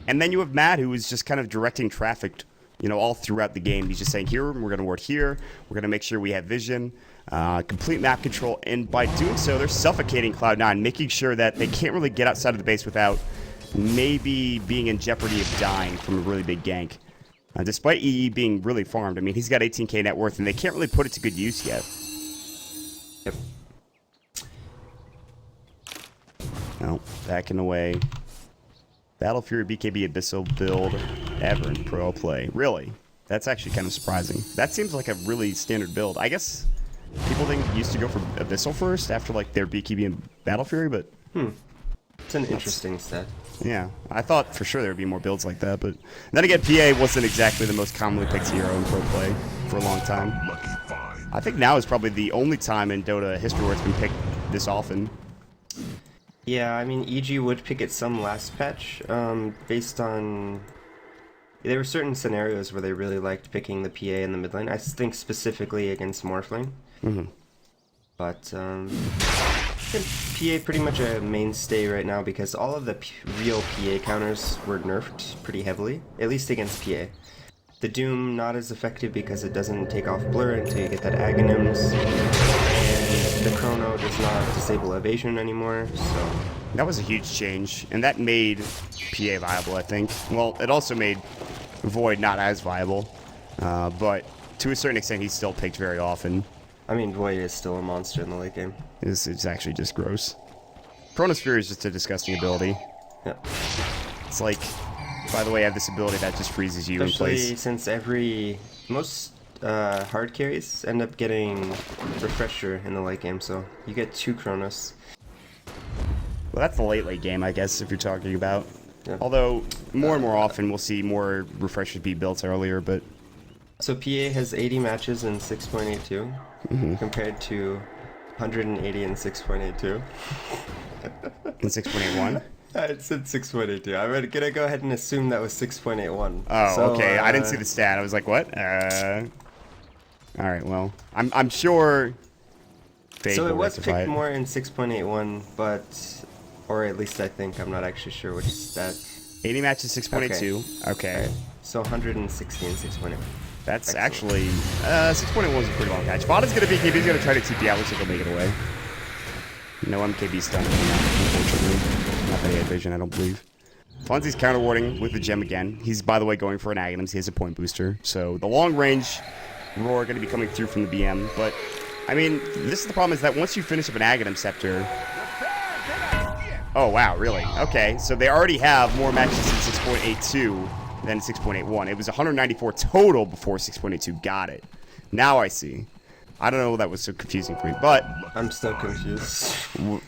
and then you have Matt, who is just kind of directing traffic you know, all throughout the game. He's just saying, here, we're going to ward here. We're going to make sure we have vision, complete map control. And by doing so, they're suffocating Cloud9, making sure that they can't really get outside of the base without maybe being in jeopardy of dying from a really big gank. Despite EE being really farmed, I mean, he's got 18k net worth, and they can't really put it to good use yet. Yep. No, backing away. Battle Fury BKB Abyssal build ever in pro play. Really? That's actually kind of surprising. That seems like a really standard build. I guess people used to go for Abyssal first after like their BKB and Battle Fury, but It's an interesting stat. yeah, I thought for sure there would be more builds like that, but then again, PA wasn't exactly the most commonly picked hero in pro play for a long time. I think now is probably the only time in Dota history where it's been picked this often. Yeah, I mean, EG would pick it some last patch, based on... There were certain scenarios where they really liked picking the PA in the mid lane. I think specifically against Morphling. But, PA pretty much a mainstay right now because all of the real PA counters were nerfed pretty heavily, at least against PA. The Doom not as effective because it doesn't take off blur until you get that Aghanims, and the Chrono does not disable evasion anymore, so... That was a huge change, and that made PA viable, I think. Well, it also made Void not as viable, but to a certain extent, he's still picked very often. I mean, Void is still a monster in the late game. It's actually just gross. Chronosphere is just a disgusting ability. Yep. It's like, by the way, I have this ability that just freezes you Especially in place. since most hard carries end up getting Refresher in the late game, so you get 2 Chronos. Well, that's the late game, I guess, if you're talking about. Yeah. Although, more and more often, we'll see more refreshers be built earlier, but... So PA has 80 matches in 6.82, compared to 180 in 6.82. In 6.81? I said 6.82. I'm gonna go ahead and assume that was 6.81. Oh, So, okay. I didn't see the stat. I was like, what? Alright, well. I'm sure... Fate So it will was rectify picked it. more in 6.81, but... Or at least I think. I'm not actually sure which stat. 80 matches, 6.82. Okay. So 160 and 6.81. That's Excellent. actually... 6.81 was a pretty long catch. Vada's going to be BKB. He's going to try to TP out. Looks like he'll make it away. No MKB stun, unfortunately. Not that he had vision, I don't believe. Fonzie's counter-warding with the gem again. He's, by the way, going for an Aghanims. He has a point booster. So the long-range roar going to be coming through from the BM. But, I mean, this is the problem is that once you finish up an Aghanim Scepter... Oh, wow, really? Okay, so they already have more matches in 6.82 than 6.81. It was 194 total before 6.82 got it. Now I see. I don't know, that was so confusing for me, but... I'm still confused.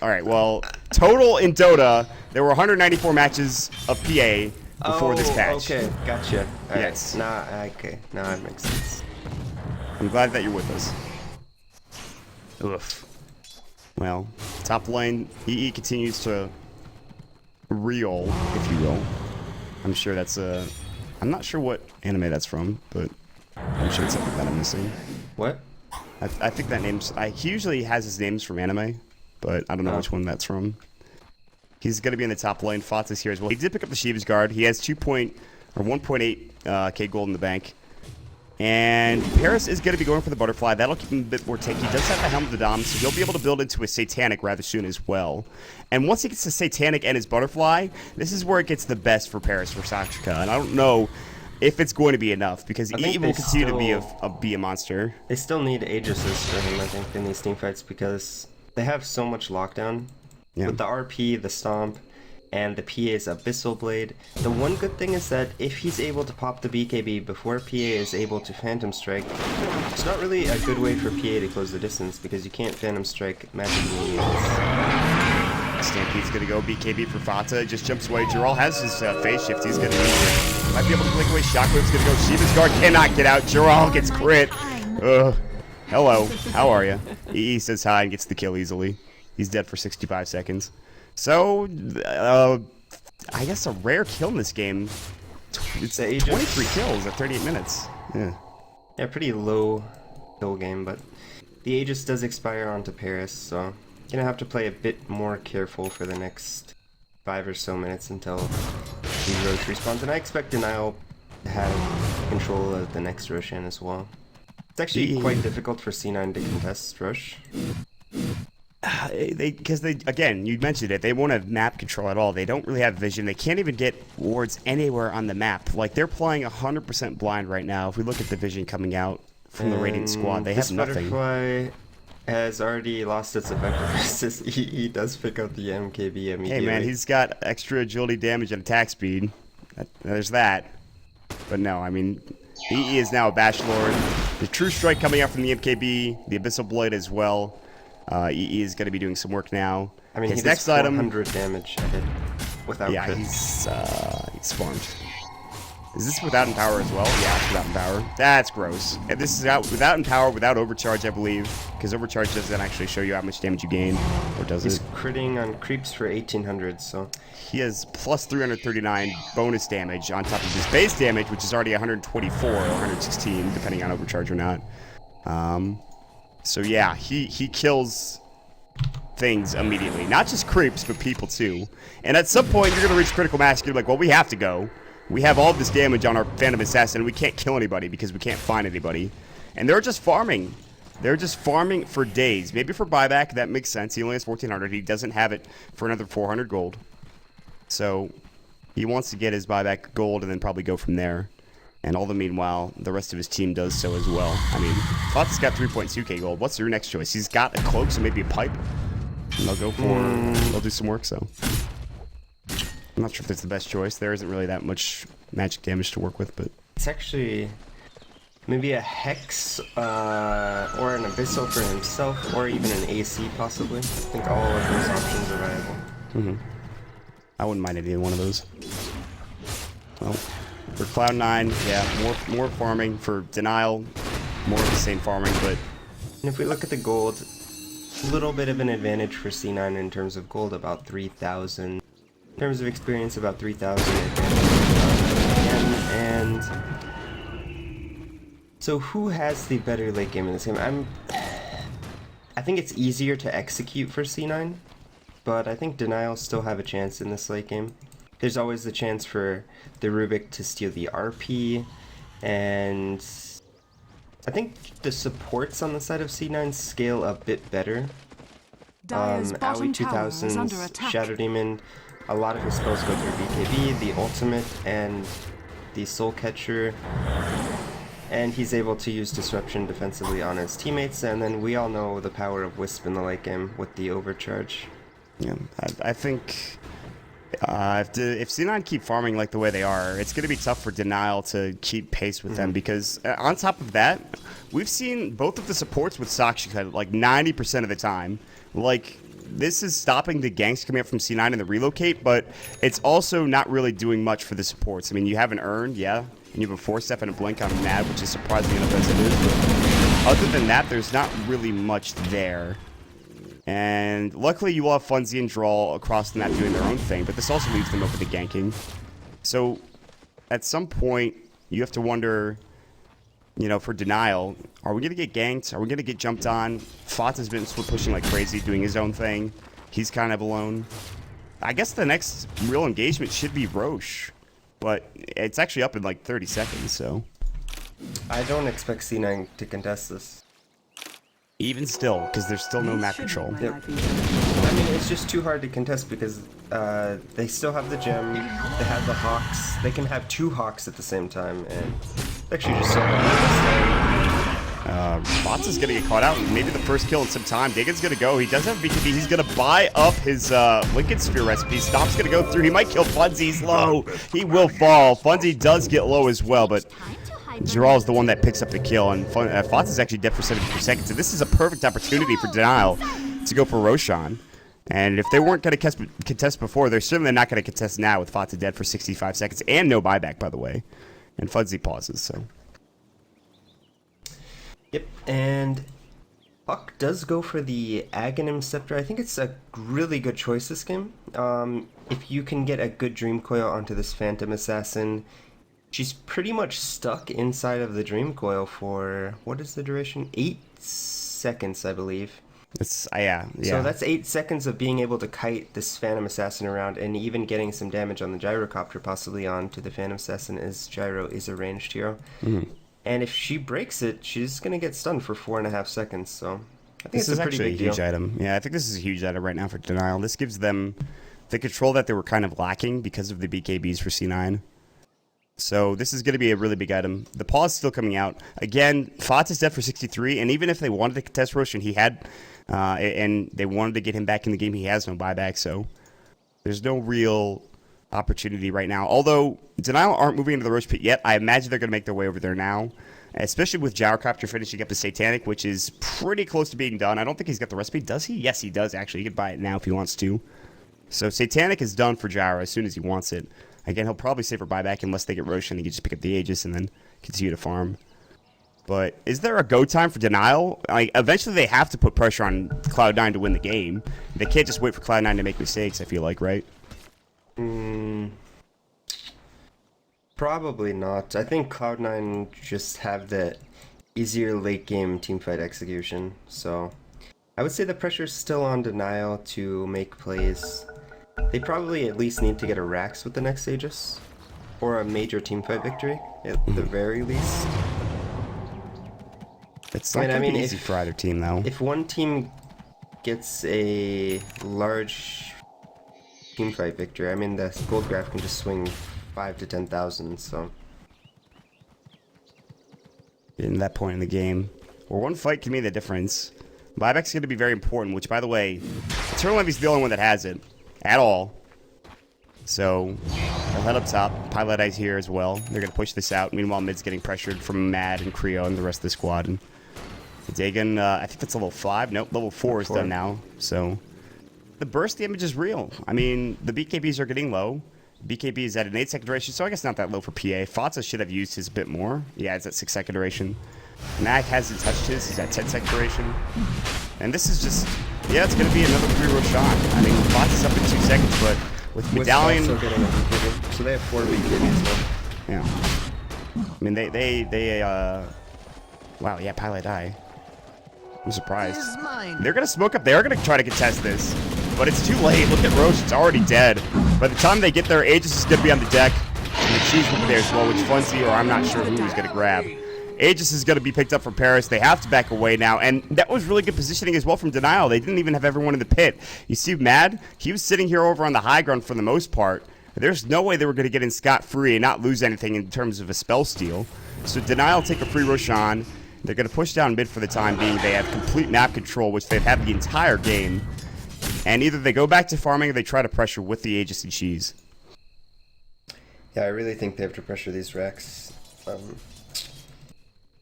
Alright, well, total in Dota, there were 194 matches of PA before this patch. Okay, gotcha. All Yes. Right. Okay, now it makes sense. I'm glad that you're with us. Oof. Well, top lane, EE continues to reel, if you will. I'm sure that's a... I'm not sure what anime that's from, but I'm sure it's something that I'm missing. What? I think that name's... he usually has his names from anime, but I don't know which one that's from. He's going to be in the top lane. Fots is here as well. He did pick up the Shiva's Guard. He has 1.8 K gold in the bank. And Paris is going to be going for the Butterfly. That'll keep him a bit more tanky. He does have the Helm of the Dom, so he'll be able to build into a Satanic rather soon as well. And once he gets the Satanic and his Butterfly, this is where it gets the best for Paris for Sakshika. And I don't know if it's going to be enough, because E will continue to be a monster. They still need Aegises for him, I think, in these team fights, because they have so much lockdown. Yeah. With the RP, the Stomp, and the PA's Abyssal Blade. The one good thing is that if he's able to pop the BKB before PA is able to Phantom Strike, it's not really a good way for PA to close the distance, because you can't Phantom Strike magic minions. Stampede's gonna go BKB for Fata. Just jumps away. Jural has his phase shift. He's gonna use it. Might be able to blink away. Shockwave's gonna go. Shiva's Guard cannot get out. Jural gets crit. Hello. How are you? EE says hi and gets the kill easily. He's dead for 65 seconds. So, I guess a rare kill in this game. It's 23 kills at 38 minutes. Yeah. Yeah, pretty low kill game, but the Aegis does expire onto Paris, so gonna have to play a bit more careful for the next 5 or so minutes until the Roach respawns. And I expect Denial to have control of the next Roshan as well. It's actually quite difficult for C9 to contest Rosh. Because they again, you mentioned it, they won't have map control at all. They don't really have vision. They can't even get wards anywhere on the map. Like, they're playing 100% blind right now. If we look at the vision coming out from the Radiant squad, they have nothing. Butterfly has already lost its effectiveness. He does pick up the MKB immediately. Hey man, he's got extra agility, damage, and attack speed. There's that. But no, I mean, he is now a Bash Lord. The True Strike coming out from the MKB, the Abyssal Blade as well. EE is going to be doing some work now. I mean, his he next does item, 400 damage a hit without crit. he's farmed. Is this without Empower as well? Yeah, it's without Empower. That's gross. And this is without Empower, without Overcharge, I believe. Because Overcharge doesn't actually show you how much damage you gain. Or does He's it? critting on creeps for 1800, so... He has plus 339 bonus damage on top of his base damage, which is already 124 or 116, depending on Overcharge or not. So yeah, he kills things immediately. Not just creeps, but people too. And at some point, you're going to reach critical mass. You're like, well, we have to go. We have all this damage on our Phantom Assassin, and we can't kill anybody because we can't find anybody. And they're just farming. They're just farming for days. Maybe for buyback, that makes sense. He only has 1,400. He doesn't have it for another 400 gold. So he wants to get his buyback gold and then probably go from there. And all the meanwhile, the rest of his team does so as well. I mean, Fox has got 3.2k gold. What's your next choice? He's got a cloak, so maybe a pipe. And they'll go for... They'll do some work, so... I'm not sure if that's the best choice. There isn't really that much magic damage to work with, but... It's actually... maybe a Hex, or an Abyssal for himself, or even an AC, possibly. I think all of those options are viable. I wouldn't mind any one of those. Well, for Cloud9, yeah, more farming. For Denial, more of the same farming, but... And if we look at the gold, a little bit of an advantage for C9 in terms of gold, about 3,000. In terms of experience, about 3,000 advantage. And so who has the better late game in this game? I think it's easier to execute for C9, but I think Denial still have a chance in this late game. There's always the chance for the Rubik to steal the RP, and I think the supports on the side of C9 scale a bit better. Dire's bottom Aoi tower is under 2000's attack. Shadow Demon, a lot of his spells go through BKB, the ultimate, and the Soul Catcher. And he's able to use Disruption defensively on his teammates, and then we all know the power of Wisp in the late game with the Overcharge. Yeah, I think if C9 keep farming like the way they are, it's going to be tough for Denial to keep pace with them, because on top of that, we've seen both of the supports with Sakshika like 90% of the time. Like, this is stopping the ganks coming up from C9 in the relocate, but it's also not really doing much for the supports. I mean, you have an Urn, yeah, and you have a 4-step and a Blink on Mad, which is surprising enough as it is, but other than that, there's not really much there. And luckily, you will have Funzy and Draw across the map doing their own thing, but this also leaves them open to ganking. So, at some point, you have to wonder, you know, for Denial, are we going to get ganked? Are we going to get jumped on? Fat has been split pushing like crazy, doing his own thing. He's kind of alone. I guess the next real engagement should be Roche, but it's actually up in like 30 seconds, so... I don't expect C9 to contest this. Even still, because there's still no map control. Yep. I mean, it's just too hard to contest because they still have the gem, they have the Hawks, they can have 2 Hawks at the same time, and it's actually just so hard. Bots is gonna get caught out. Maybe the first kill in some time. Dagon's gonna go. He does have BKB. He's gonna buy up his Lincoln Sphere recipe. Stomp's gonna go through. He might kill Funzy. He's low. He will fall. Funzy does get low as well, but Giral is the one that picks up the kill, and Fox is actually dead for 72 seconds. So this is a perfect opportunity for Denial to go for Roshan. And if they weren't going to contest before, they're certainly not going to contest now with Fata dead for 65 seconds and no buyback, by the way. And Fuzzy pauses, so. Yep, and Puck does go for the Aghanim Scepter. I think it's a really good choice this game. If you can get a good Dream Coil onto this Phantom Assassin, she's pretty much stuck inside of the Dream Coil for, what is the duration? 8 seconds, I believe. It's yeah. So that's 8 seconds of being able to kite this Phantom Assassin around and even getting some damage on the gyrocopter, possibly onto the Phantom Assassin, as Gyro is a ranged hero. And if she breaks it, she's going to get stunned for 4.5 seconds. So I think This it's is a pretty actually a big huge deal. item. Yeah, I think this is a huge item right now for Denial. This gives them the control that they were kind of lacking because of the BKBs for C9. So this is going to be a really big item. The pause is still coming out. Again, Fats is dead for 63, and even if they wanted to contest Rosh and he had, and they wanted to get him back in the game, he has no buyback, so there's no real opportunity right now. Although Denial aren't moving into the Rosh pit yet, I imagine they're going to make their way over there now, especially with Gyrocopter finishing up the Satanic, which is pretty close to being done. I don't think he's got the recipe. Does he? Yes, he does, actually. He could buy it now if he wants to. So Satanic is done for Gyro as soon as he wants it. Again, he'll probably save for buyback unless they get Rosh and he can just pick up the Aegis and then continue to farm. But is there a go time for Denial? Like, eventually they have to put pressure on Cloud9 to win the game. They can't just wait for Cloud9 to make mistakes, I feel like, right? Probably not. I think Cloud9 just have the easier late game teamfight execution. So I would say the pressure's still on Denial to make plays. They probably at least need to get a Rax with the next Aegis, or a major teamfight victory, at the very least. It's not going to be easy for either team, though. If one team gets a large teamfight victory, I mean, the gold graph can just swing 5 to 10,000, so... In that point in the game, where one fight can make the difference. Buyback's going to be very important, which, by the way, Eternal Envy's the only one that has it. At all. So, they'll head up top. Pilot Eye's here as well. They're going to push this out. Meanwhile, mid's getting pressured from Mad and Creo and the rest of the squad. And Dagon, I think that's level 5. Nope, level 4 is done now. So, the burst damage is real. I mean, the BKBs are getting low. BKB is at an 8-second duration, so I guess not that low for PA. Fatsa should have used his a bit more. Yeah, it's at 6-second duration. Mac hasn't touched his. He's at 10-second duration. And this is just... Yeah, it's going to be another 3-row shot. I mean, Fatsa's up in 2 seconds, but with Medallion... Also getting a BKB. So they have 4 BKBs now. Yeah. I mean, they wow, yeah, Pilot Eye. I'm surprised. They're going to smoke up. They are going to try to contest this. But it's too late. Look at Roche. It's already dead. By the time they get there, Aegis is going to be on the deck. And the Cheese will be there as well, which Funzy, or I'm not sure who he's going to grab. Aegis is going to be picked up from Paris. They have to back away now. And that was really good positioning as well from Denial. They didn't even have everyone in the pit. You see Mad? He was sitting here over on the high ground for the most part. There's no way they were going to get in scot-free and not lose anything in terms of a spell steal. So Denial take a free Roshan. They're going to push down mid for the time being. They have complete map control, which they've had the entire game. And either they go back to farming or they try to pressure with the Aegis and Cheese. Yeah, I really think they have to pressure these Rex.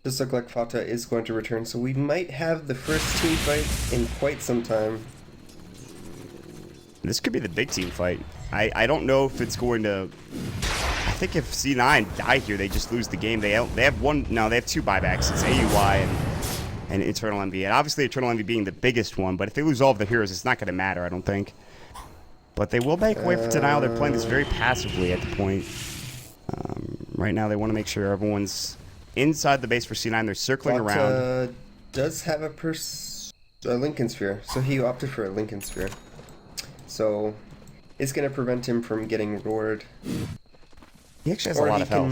Does look like Fata is going to return, so we might have the first team fight in quite some time. This could be the big team fight. I don't know if it's going to... I think if C9 die here, they just lose the game. They have one... No, they have 2 buybacks. It's AUI and Eternal Envy. And obviously Eternal Envy being the biggest one, but if they lose all of their heroes, it's not going to matter, I don't think. But they will make way for Denial. They're playing this very passively at the point. Right now, they want to make sure everyone's inside the base for C9. They're circling around. Does have a Lincoln Sphere, so he opted for a Lincoln Sphere. So it's going to prevent him from getting roared. He actually has a lot of health.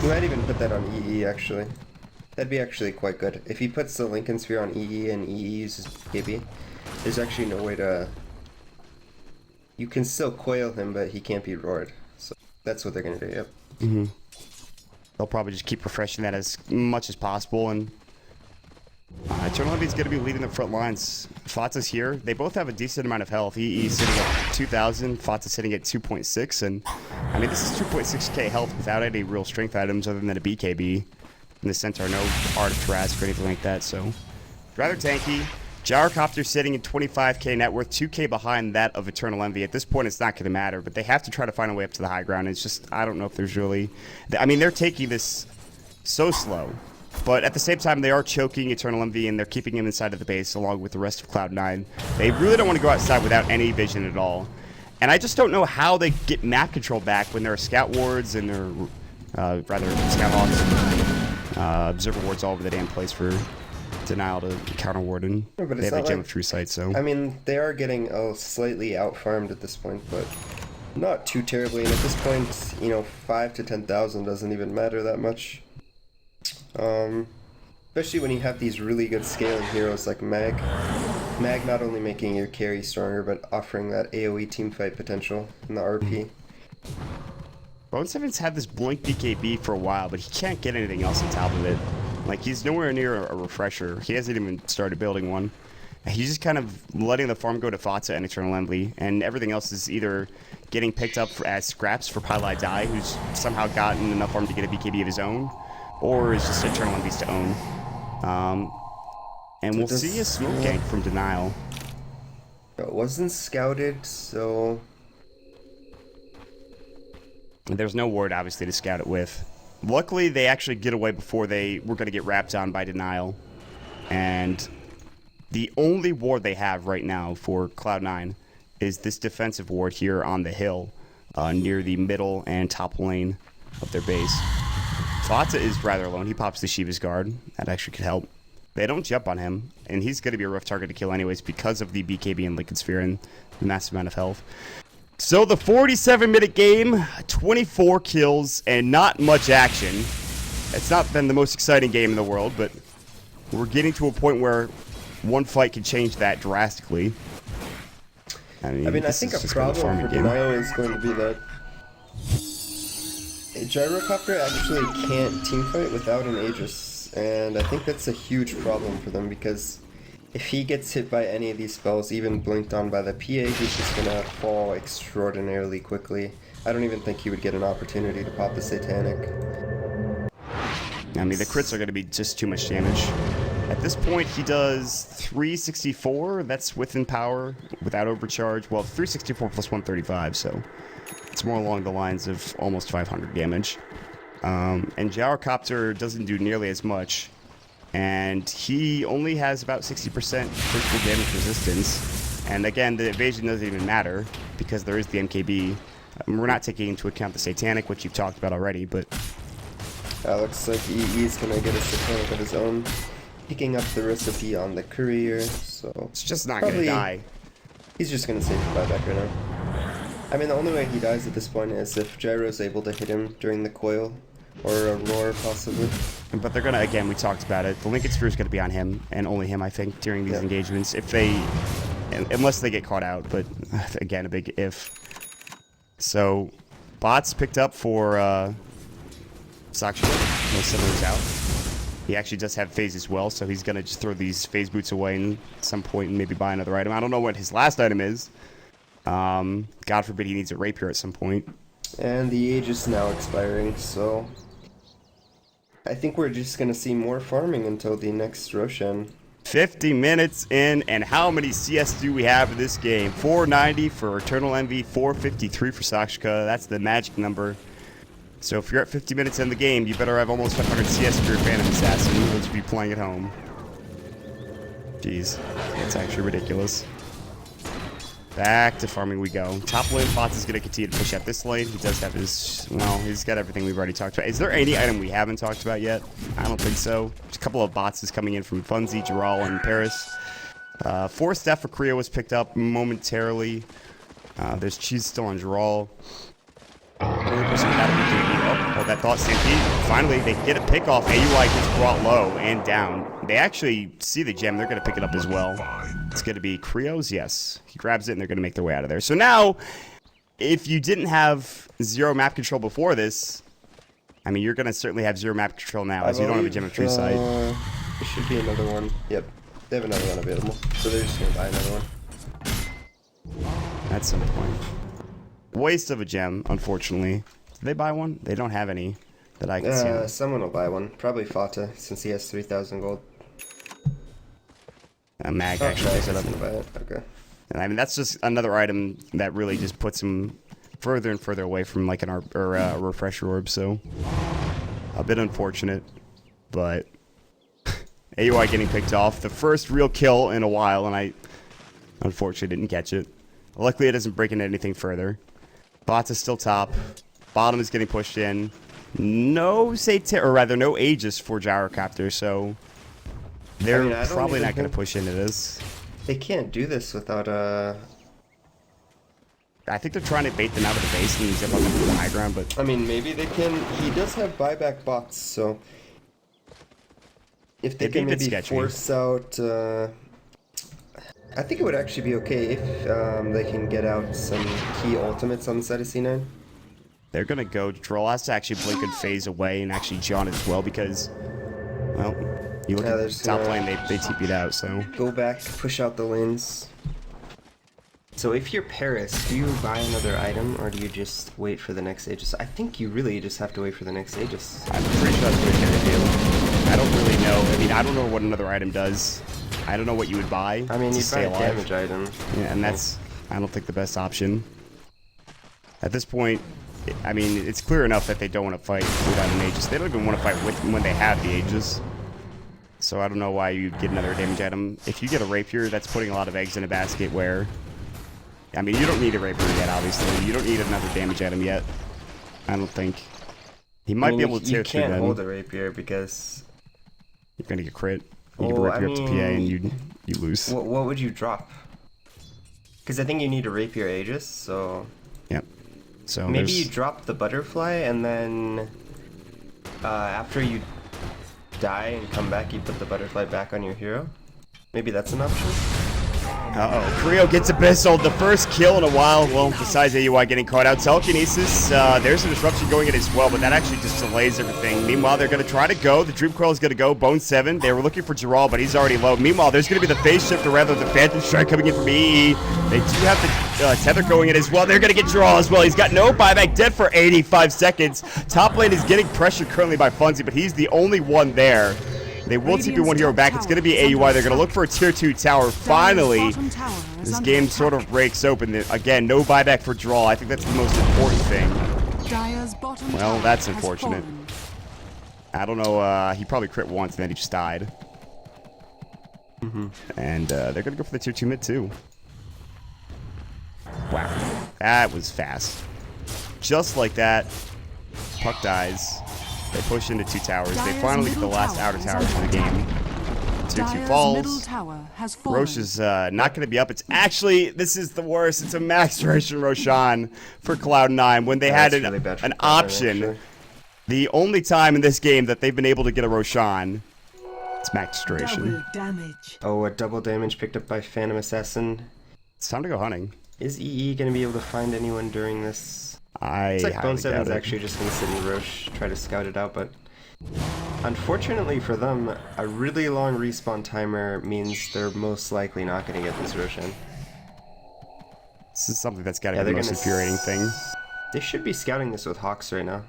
He might even put that on EE, actually. That'd be actually quite good. If he puts the Lincoln Sphere on EE and EE uses KB, there's actually no way to... You can still coil him, but he can't be roared. So that's what they're going to do, yep. Mm-hmm. They'll probably just keep refreshing that as much as possible, and Eternal Envy's going to be leading the front lines. Fatsa's here. They both have a decent amount of health. EE's sitting at 2,000, Fatsa's sitting at 2.6, and I mean, this is 2.6k health without any real strength items other than a BKB. In the center, no Art of Trask or anything like that, so rather tanky. Gyrocopter sitting at 25k net worth, 2k behind that of Eternal Envy. At this point, it's not going to matter, but they have to try to find a way up to the high ground. It's just, I don't know if there's really... I mean, they're taking this so slow, but at the same time, they are choking Eternal Envy, and they're keeping him inside of the base along with the rest of Cloud9. They really don't want to go outside without any vision at all. And I just don't know how they get map control back when there are scout wards and there are, rather, scout hawks and observer wards all over the damn place for Denial to counter Warden. No, but They it's have a not Gem like- of True Sight, so. I mean, they are getting slightly out-farmed at this point, but not too terribly. And at this point, you know, 5 to 10,000 doesn't even matter that much. Especially when you have these really good scaling heroes like Mag. Mag not only making your carry stronger, but offering that AoE teamfight potential in the RP. Bone Seven's had this Blink BKB for a while, but he can't get anything else on top of it. Like, he's nowhere near a refresher. He hasn't even started building one. He's just kind of letting the farm go to Fata and Eternal Envy, and everything else is either getting picked up as scraps for Pylai Dai, who's somehow gotten enough farm to get a BKB of his own, or is just Eternal Envy's to own. And we'll see a smoke gank from Denial. It wasn't scouted, so... There's no ward, obviously, to scout it with. Luckily, they actually get away before they were going to get wrapped on by Denial. And the only ward they have right now for Cloud9 is this defensive ward here on the hill near the middle and top lane of their base. Fata is rather alone. He pops the Shiva's Guard. That actually could help. They don't jump on him, and he's going to be a rough target to kill anyways because of the BKB and Liquid Sphere and the massive amount of health. So the 47-minute game, 24 kills, and not much action. It's not been the most exciting game in the world, but we're getting to a point where one fight can change that drastically. I mean I think a problem for Denial is going to be that a Gyrocopter actually can't teamfight without an Aegis, and I think that's a huge problem for them because if he gets hit by any of these spells, even blinked on by the PA, he's just gonna fall extraordinarily quickly. I don't even think he would get an opportunity to pop the Satanic. I mean, the crits are going to be just too much damage. At this point, he does 364. That's within power, without overcharge. Well, 364 plus 135, so it's more along the lines of almost 500 damage. And Gyrocopter doesn't do nearly as much. And he only has about 60% critical damage resistance. And again, the evasion doesn't even matter because there is the MKB. We're not taking into account the Satanic, which you've talked about already, but... looks like EE's gonna get a Satanic of his own, picking up the recipe on the Courier, so... It's just not gonna die. He's just gonna save the buyback right now. I mean, the only way he dies at this point is if Gyro's able to hit him during the coil. Or a roar, possibly. But they're gonna, again, we talked about it. The Liquid Sphere is gonna be on him, and only him, I think, during these engagements. If they, unless they get caught out, but again, a big if. So, bots picked up for Sakura. No Summoner's out. He actually does have phase as well, so he's gonna just throw these phase boots away and at some point and maybe buy another item. I don't know what his last item is. God forbid he needs a rapier at some point. And the age is now expiring, so I think we're just gonna see more farming until the next Roshan. 50 minutes in, and how many CS do we have in this game? 490 for Eternal Envy, 453 for Sakshika. That's the magic number. So if you're at 50 minutes in the game, you better have almost 500 CS for your Phantom Assassin, those of you playing at home. Jeez, that's actually ridiculous. Back to farming we go. Top lane, Fox is going to continue to push out this lane. He does have his... Well, he's got everything we've already talked about. Is there any item we haven't talked about yet? I don't think so. Just a couple of bots is coming in from Funzy, Giral, and Paris. Force Staff for Kreo was picked up momentarily. There's Cheese still on Giral. Only person without a BKB. Oh, that thought Stampede. Finally, they get a pick off. AUI gets brought low and down. They actually see the gem. They're going to pick it up as well. It's going to be Creo's. Yes. He grabs it, and they're going to make their way out of there. So now, if you didn't have zero map control before this, I mean, you're going to certainly have zero map control now, as you don't have a gem of true sight. There should be another one. Yep. They have another one available. So they're just going to buy another one. At some point. Waste of a gem, unfortunately. Did they buy one? They don't have any that I can see. Someone will buy one. Probably Fata, since he has 3,000 gold. Mag actually picks it up. Buy it. Okay. And I mean, that's just another item that really just puts him further and further away from like a refresher orb. So a bit unfortunate, but AUI getting picked off. The first real kill in a while, and I unfortunately didn't catch it. Luckily, it doesn't break into anything further. Bots is still top. Bottom is getting pushed in. No Aegis for Gyrocopter, so They're I don't probably even not going to think- push into this. They can't do this without I think they're trying to bait them out of the base and zip up into the high ground, but I mean, maybe they can. He does have buyback bots, so if they It'd be can a bit maybe sketchy. force out, I think it would actually be okay if they can get out some key ultimates on the side of C9. they're going to go. Droll has to actually blink and phase away, and actually John as well, because, well, you look Yeah, at they're the top gonna- lane, they TP'd out, so. Go back, push out the lanes. So if you're Paris, do you buy another item or do you just wait for the next Aegis? I think you really just have to wait for the next Aegis. I'm pretty sure that's what he's going to do. I don't really know. I mean, I don't know what another item does. I don't know what you would buy I mean, to you buy stay a alive. damage item. Yeah, and that's, I don't think, the best option. At this point, I mean, it's clear enough that they don't want to fight without an Aegis. They don't even want to fight with when they have the Aegis. So I don't know why you'd get another damage item. If you get a Rapier, that's putting a lot of eggs in a basket where... I mean, you don't need a Rapier yet, obviously. You don't need another damage item yet. I don't think. He might be able to tear you through can't them. hold a rapier because You're going to get crit. You give a Oh, Rapier I up to PA mean, and you lose. what would you drop? Because I think you need a rapier Aegis, so Yep. So maybe you there's- drop the butterfly and then after you die and come back, you put the butterfly back on your hero. Maybe that's an option. Uh-oh. Creo gets Abyssal, the first kill in a while. Well, besides AUI getting caught out, Telekinesis, there's a disruption going in as well, but that actually just delays everything. Meanwhile, they're going to try to go. The Dream Coil is going to go. Bone 7. They were looking for Gerald, but he's already low. Meanwhile, there's going to be the Phase Shift, or rather the Phantom Strike coming in from EE. They do have the Tether going in as well. They're going to get Gerald as well. He's got no buyback, dead for 85 seconds. Top lane is getting pressured currently by Funzy, but he's the only one there. They will TP one hero back. It's going to be AUI. They're going to look for a tier 2 tower. Finally, this game sort of breaks open. Again, no buyback for draw. I think that's the most important thing. Well, that's unfortunate. I don't know. He probably crit once and then he just died. And they're going to go for the tier 2 mid too. Wow. That was fast. Just like that, Puck dies. They push into 2 towers. They finally get the last outer tower of the game. Tier 2 falls. Roche is not going to be up. It's actually, this is the worst. It's a max duration Roshan for Cloud9 when they had That's really bad for an Cloud9, option. actually. The only time in this game that they've been able to get a Roshan, it's max duration. Oh, a double damage picked up by Phantom Assassin. It's time to go hunting. Is EE going to be able to find anyone during this? It's It's like Bone 7's actually just going to sit in Roche, try to scout it out, but unfortunately for them, a really long respawn timer means they're most likely not going to get this Roshan. This is something that's got to Yeah, be the they're most gonna infuriating thing. They should be scouting this with Hawks right now.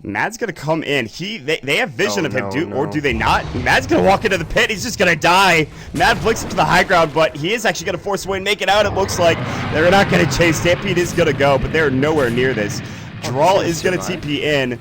Mad's gonna come in. They have vision Oh, of him, no, or no. do they not? Mad's gonna walk into the pit. He's just gonna die. Mad flicks him to the high ground, but he is actually gonna force away and make it out. It looks like they're not gonna chase. Stampede is gonna go, but they're nowhere near this. Drawl is gonna TP in.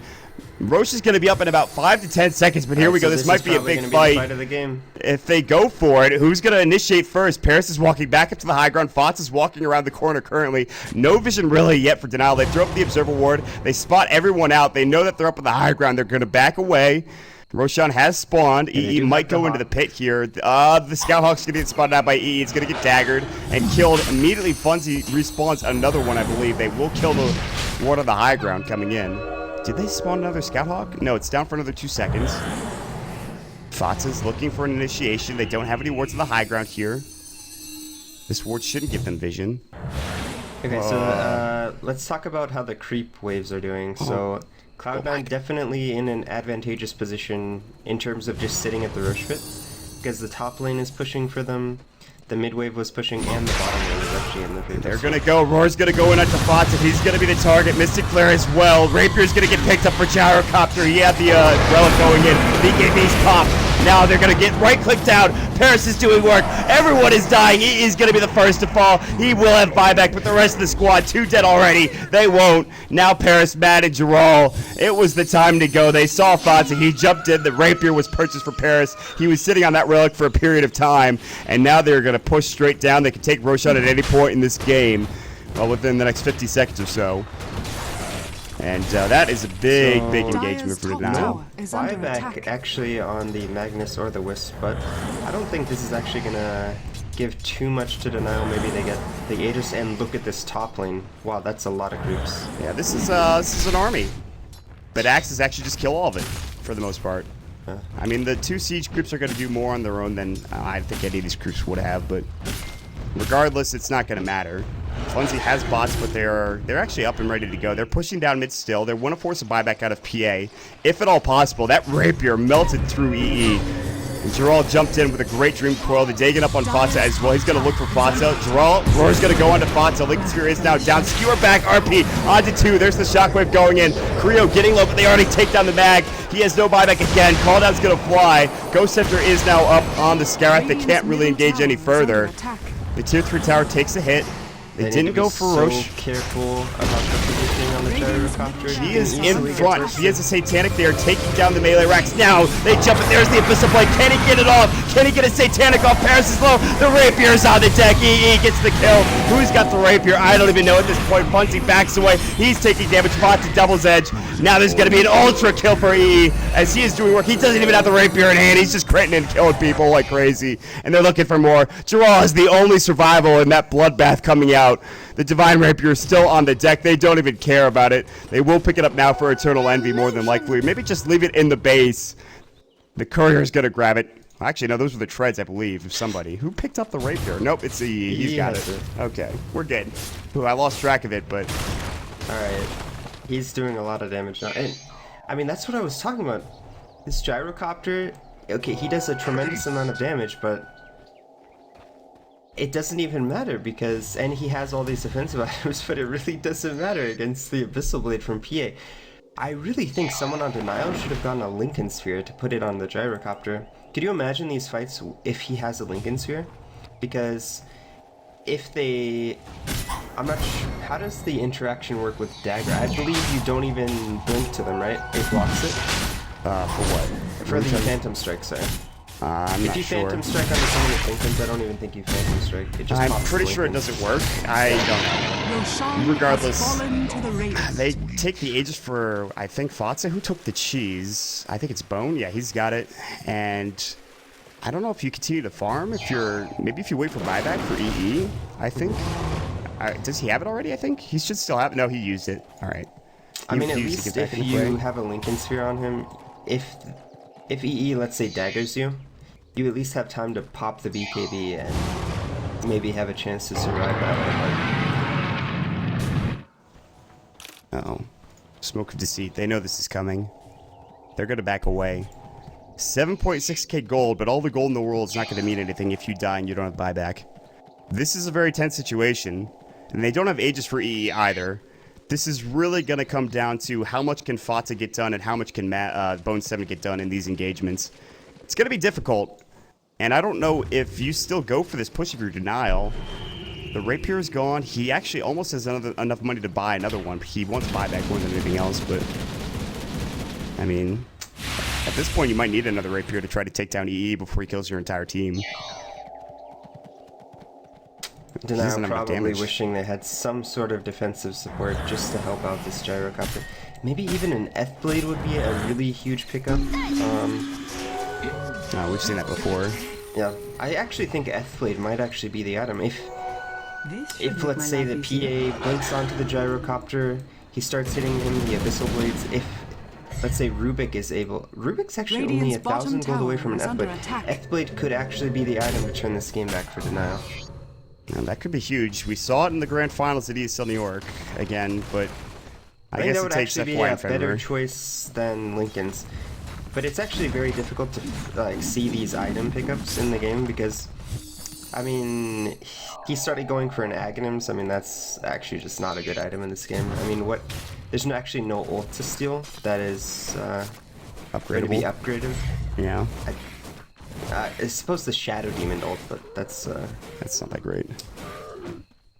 Roche is gonna be up in about 5 to 10 seconds, but here we go. This might be a big fight. Fight of the game. If they go for it, who's going to initiate first? Paris is walking back up to the high ground. Fox is walking around the corner currently. No vision really yet for Denial. They throw up the Observer Ward. They spot everyone out. They know that they're up on the high ground. They're going to back away. Roshan has spawned. EE do might have the go into the Hawk. pit here. The Scout Hawk's going to get spotted out by EE. It's going to get daggered and killed. Immediately, Funzy respawns another one, I believe. They will kill the ward on the high ground coming in. Did they spawn another Scout Hawk? No, it's down for another 2 seconds. Fatsa's looking for an initiation. They don't have any wards on the high ground here. This ward shouldn't give them vision. Okay, so let's talk about how the creep waves are doing. So Cloud9 definitely in an advantageous position in terms of just sitting at the Roche pit, because the top lane is pushing for them, the mid wave was pushing, and the bottom lane is actually in the favor. They're gonna go. Roar's gonna go in at the Fatsa. He's gonna be the target. Mystic Flare as well. Rapier's gonna get picked up for Gyrocopter. He had the relic going in. BKB's pop. Now they're gonna get right-clicked out. Paris is doing work. Everyone is dying. He is gonna be the first to fall. He will have buyback, but the rest of the squad, 2 dead already. They won't. Now Paris, Mad, and Gerald. It was the time to go. They saw Fatsa. He jumped in. The Rapier was purchased for Paris. He was sitting on that relic for a period of time, and now they're gonna push straight down. They can take Roshan at any point in this game, within the next 50 seconds or so. And that is a big, So- big engagement for Dyer's top Denial. tower is under Buyback attack. actually on the Magnus or the Wisp, but I don't think this is actually gonna give too much to Denial. Maybe they get the Aegis, and look at this top lane. Wow, that's a lot of groups. Yeah, this is an army. But Axes actually just kill all of it, for the most part. I mean, the 2 siege groups are going to do more on their own than I think any of these groups would have, but regardless, it's not going to matter. Flenzy has bots, but they're actually up and ready to go. They're pushing down mid still. They want to force a buyback out of PA, if at all possible. That rapier melted through EE. And Gerald jumped in with a great Dream Coil. The Dagon up on Fata as well. He's going to look for Fata. Gerald, Roar's going to go onto Fata. Lincoln Sphere is now down. Skewer back, RP onto 2. There's the Shockwave going in. Creo getting low, but they already take down the mag. He has no buyback again. Call down's going to fly. Ghost Scepter is now up on the Scarab. They can't really engage any further. The tier 3 tower takes a hit. They didn't go for Roche. So careful about the positioning on the gyrocopter. He is Easily in get front. bursted. He has a Satanic. They are taking down the melee racks. Now they jump it. There's the Abyssal Blade. Can he get it off? Can he get a Satanic off? Paris is low. The Rapier's on the deck. EE gets the kill. Who's got the Rapier? I don't even know at this point. Bunty backs away. He's taking damage. Fought to Devil's Edge. Now there's going to be an ultra kill for EE as he is doing work. He doesn't even have the Rapier in hand. He's just critting and killing people like crazy. And they're looking for more. Gerard is the only survival in that bloodbath coming out. The Divine Rapier is still on the deck. They don't even care about it. They will pick it up now for Eternal Envy more than likely. Maybe just leave it in the base. The Courier's going to grab it. Actually, no, those were the Treads, I believe, of somebody. Who picked up the Rapier? Nope, it's the... He's got it. Okay, we're good. Ooh, I lost track of it, but... Alright. He's doing a lot of damage now. And, I mean, that's what I was talking about. This gyrocopter... Okay, he does a tremendous amount of damage, but... It doesn't even matter because, and he has all these defensive items, but it really doesn't matter against the Abyssal Blade from PA. I really think someone on Denial should have gotten a Lincoln Sphere to put it on the gyrocopter. Could you imagine these fights if he has a Lincoln Sphere? Because if they... I'm not sure, how does the interaction work with Dagger? I believe you don't even blink to them, right? It blocks it? For what? For the Phantom Strike, sorry. I'm If not you sure. Phantom Strike onto someone with Lincolns, I don't even think you Phantom Strike. It just I'm pops pretty the sure it Lincolns. doesn't work. I don't know. Roshan Regardless, has fallen to the Raiders. They take the Aegis for, I think, Fatsa. Who took the cheese? I think it's Bone. Yeah, he's got it. And I don't know if you continue to farm. Maybe if you wait for buyback for EE, I think. Does he have it already, I think? He should still have it. No, he used it. All right. I mean, at refused to least get back if into you play. have a Lincoln Sphere on him, if EE, let's say, daggers you, you at least have time to pop the BKB and maybe have a chance to survive that one. Uh-oh. Smoke of Deceit. They know this is coming. They're going to back away. 7.6k gold, but all the gold in the world is not going to mean anything if you die and you don't have buyback. This is a very tense situation, and they don't have Aegis for EE either. This is really going to come down to how much can Fata get done and how much can Bone 7 get done in these engagements. It's going to be difficult, and I don't know if you still go for this push if you're Denial. The Rapier is gone. He actually almost has enough money to buy another one. He wants buyback more than anything else, but... I mean, at this point, you might need another Rapier to try to take down EE before he kills your entire team. Denial doesn't have enough probably damage. wishing they had some sort of defensive support just to help out this gyrocopter. Maybe even an F-Blade would be a really huge pickup. We've seen that before. Yeah, I actually think F-Blade might actually be the item. If let's say the PA blinks onto the gyrocopter, he starts hitting him the Abyssal Blades. If, let's say, Rubik is able... Rubik's actually only Radiant's 1,000 gold bottom away from an tower is under F-Blade. attack. F-Blade could actually be the item to turn this game back for Denial. And that could be huge. We saw it in the grand finals at ESL New York again, but I think guess that it would takes actually be FY a in favor. better choice than Lincoln's. But it's actually very difficult to see these item pickups in the game because, I mean, he started going for an Aghanims. I mean, that's actually just not a good item in this game. I mean, there's actually no ult to steal that is going to be upgraded. Yeah, I suppose the Shadow Demon ult, but that's not that great.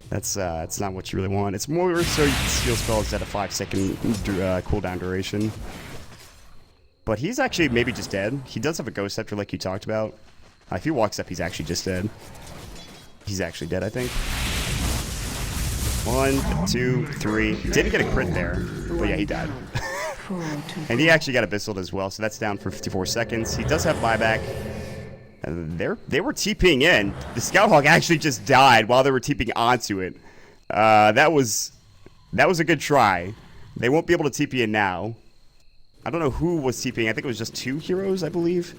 That's not what you really want. It's more so you can steal spells at a 5-second cooldown duration. But he's actually maybe just dead. He does have a Ghost Scepter like you talked about. If he walks up, he's actually just dead. He's actually dead, I think. 1, 2, 3. Didn't get a crit there, but yeah, he died. And he actually got abyssal as well, so that's down for 54 seconds. He does have buyback. They were TPing in. The Scout Hawk actually just died while they were TPing onto it. That was a good try. They won't be able to TP in now. I don't know who was TPing. I think it was just 2 heroes, I believe.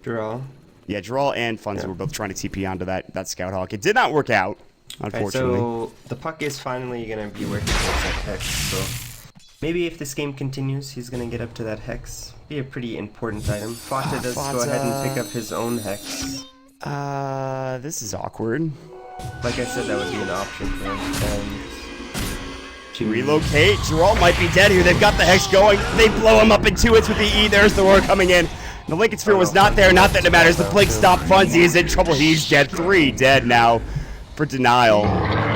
Draw. Yeah, Draw and Funzy were both trying to TP onto that Scout Hawk. It did not work out, unfortunately. Right, so the puck is finally going to be working towards that hex. So maybe if this game continues, he's going to get up to that hex. Be a pretty important item. Fata does go ahead and pick up his own hex. This is awkward. Like I said, that would be an option for him. And to relocate. Geralt might be dead here. They've got the hex going. They blow him up in 2 hits with the E. There's the roar coming in. The Lincoln Sphere was not there. Not that it matters. The Blink stop. Funzy is in trouble. He's dead. 3 dead now for Denial.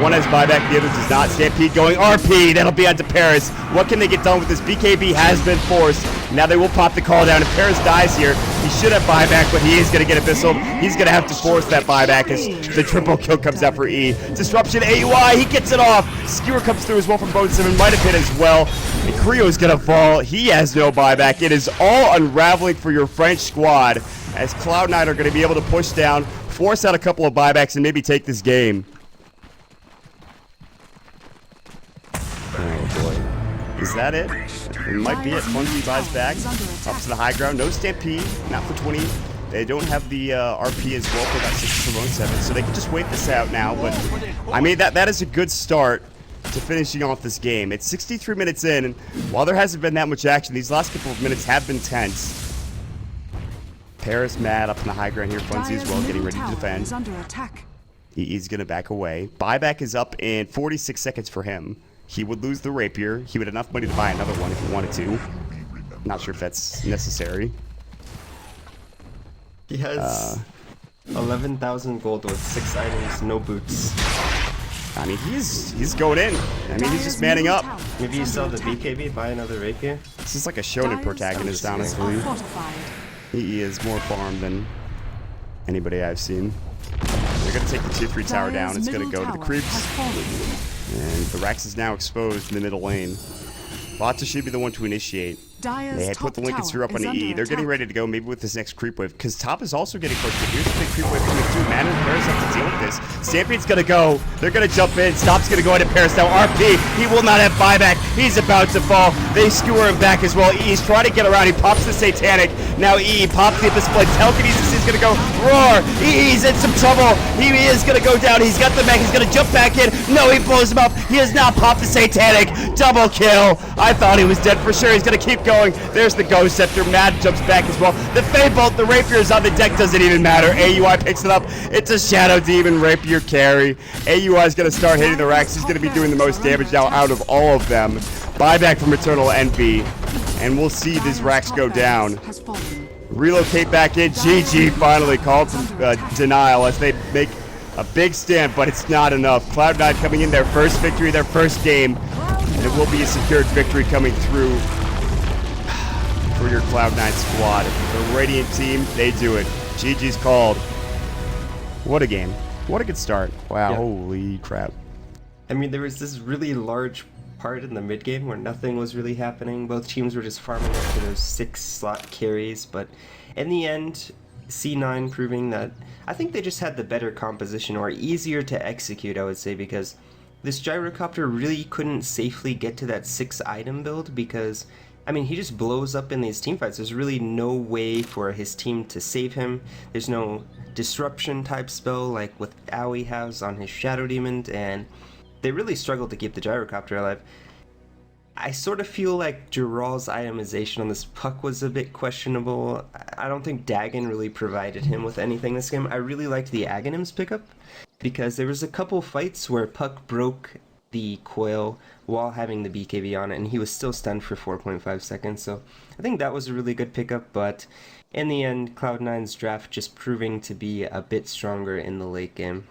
One has buyback. The other does not. Stampede going RP. That'll be onto Paris. What can they get done with this? BKB has been forced. Now they will pop the call down. If Paris dies here, he should have buyback, but he is going to get abyssal. He's going to have to force that buyback as the triple kill comes out for E. Disruption AUI. He gets it off. Skewer comes through as well from Bone 7. Might have hit as well. And Creo is going to fall. He has no buyback. It is all unraveling for your French squad as Cloud9 are going to be able to push down, force out a couple of buybacks, and maybe take this game. Oh boy. Is that it? It might be it. Funky buys back. Up to the high ground. No Stampede. Not for 20. They don't have the RP as well for about 6 for Bone 7. So they can just wait this out now. But I mean, that is a good start to finishing off this game. It's 63 minutes in. And while there hasn't been that much action, these last couple of minutes have been tense. Paris mad up in the high ground here. Funzy as well, getting ready to defend. He's going to back away. Buyback is up in 46 seconds for him. He would lose the rapier. He would have enough money to buy another one if he wanted to. Not sure if that's necessary. He has 11,000 gold with 6 items, no boots. I mean, he's going in. I mean, he's just manning up. Maybe you sell the BKB, buy another rapier. This is like a shonen protagonist, honestly. He is more farmed than anybody I've seen. They're going to take the tier 3 tower down. It's going to go to the creeps. And the Rax is now exposed in the middle lane. Vata should be the one to initiate. They had put the Lincoln Sphere up on the E. They're getting ready to go maybe with this next creep wave, because top is also getting close. But here's the big creep wave coming through. Man and Paris have to deal with this. Stampede's going to go. They're going to jump in. Stop's going to go into Paris now. RP, he will not have buyback. He's about to fall. They skewer him back as well. E's trying to get around. He pops the Satanic. Now E pops the Abyssal. Telekinesis is going to go. Roar. E's in some trouble. He is going to go down. He's got the mech. He's going to jump back in. No, he blows him up. He has not popped the Satanic. Double kill. I thought he was dead for sure. He's going to keep going. There's the Ghost Scepter. Mad jumps back as well. The Fey Bolt, the Rapier is on the deck. Doesn't even matter. AUI picks it up. It's a Shadow Demon Rapier carry. AUI is going to start hitting the racks. He's going to be doing the most damage now out of all of them. Buyback from Eternal Envy. And we'll see these racks go down. Relocate back in. GG finally called from Denial as they make a big stand, but it's not enough. Cloud9 coming in their first victory, their first game. And it will be a secured victory coming through for your Cloud9 squad. The Radiant team, they do it. GG's called. What a game. What a good start. Wow, yeah. Holy crap. I mean, there was this really large part in the mid game where nothing was really happening. Both teams were just farming up to those 6 slot carries, but in the end, C9 proving that I think they just had the better composition, or easier to execute, I would say, because this gyrocopter really couldn't safely get to that 6 item build because, I mean, he just blows up in these teamfights. There's really no way for his team to save him. There's no disruption type spell like what Aoi has on his Shadow Demon, and they really struggled to keep the gyrocopter alive. I sort of feel like Jiral's itemization on this puck was a bit questionable. I don't think Dagon really provided him with anything this game. I really liked the Aghanims pickup because there was a couple fights where Puck broke the coil while having the BKB on it, and he was still stunned for 4.5 seconds. So I think that was a really good pickup, but in the end, Cloud9's draft just proving to be a bit stronger in the late game.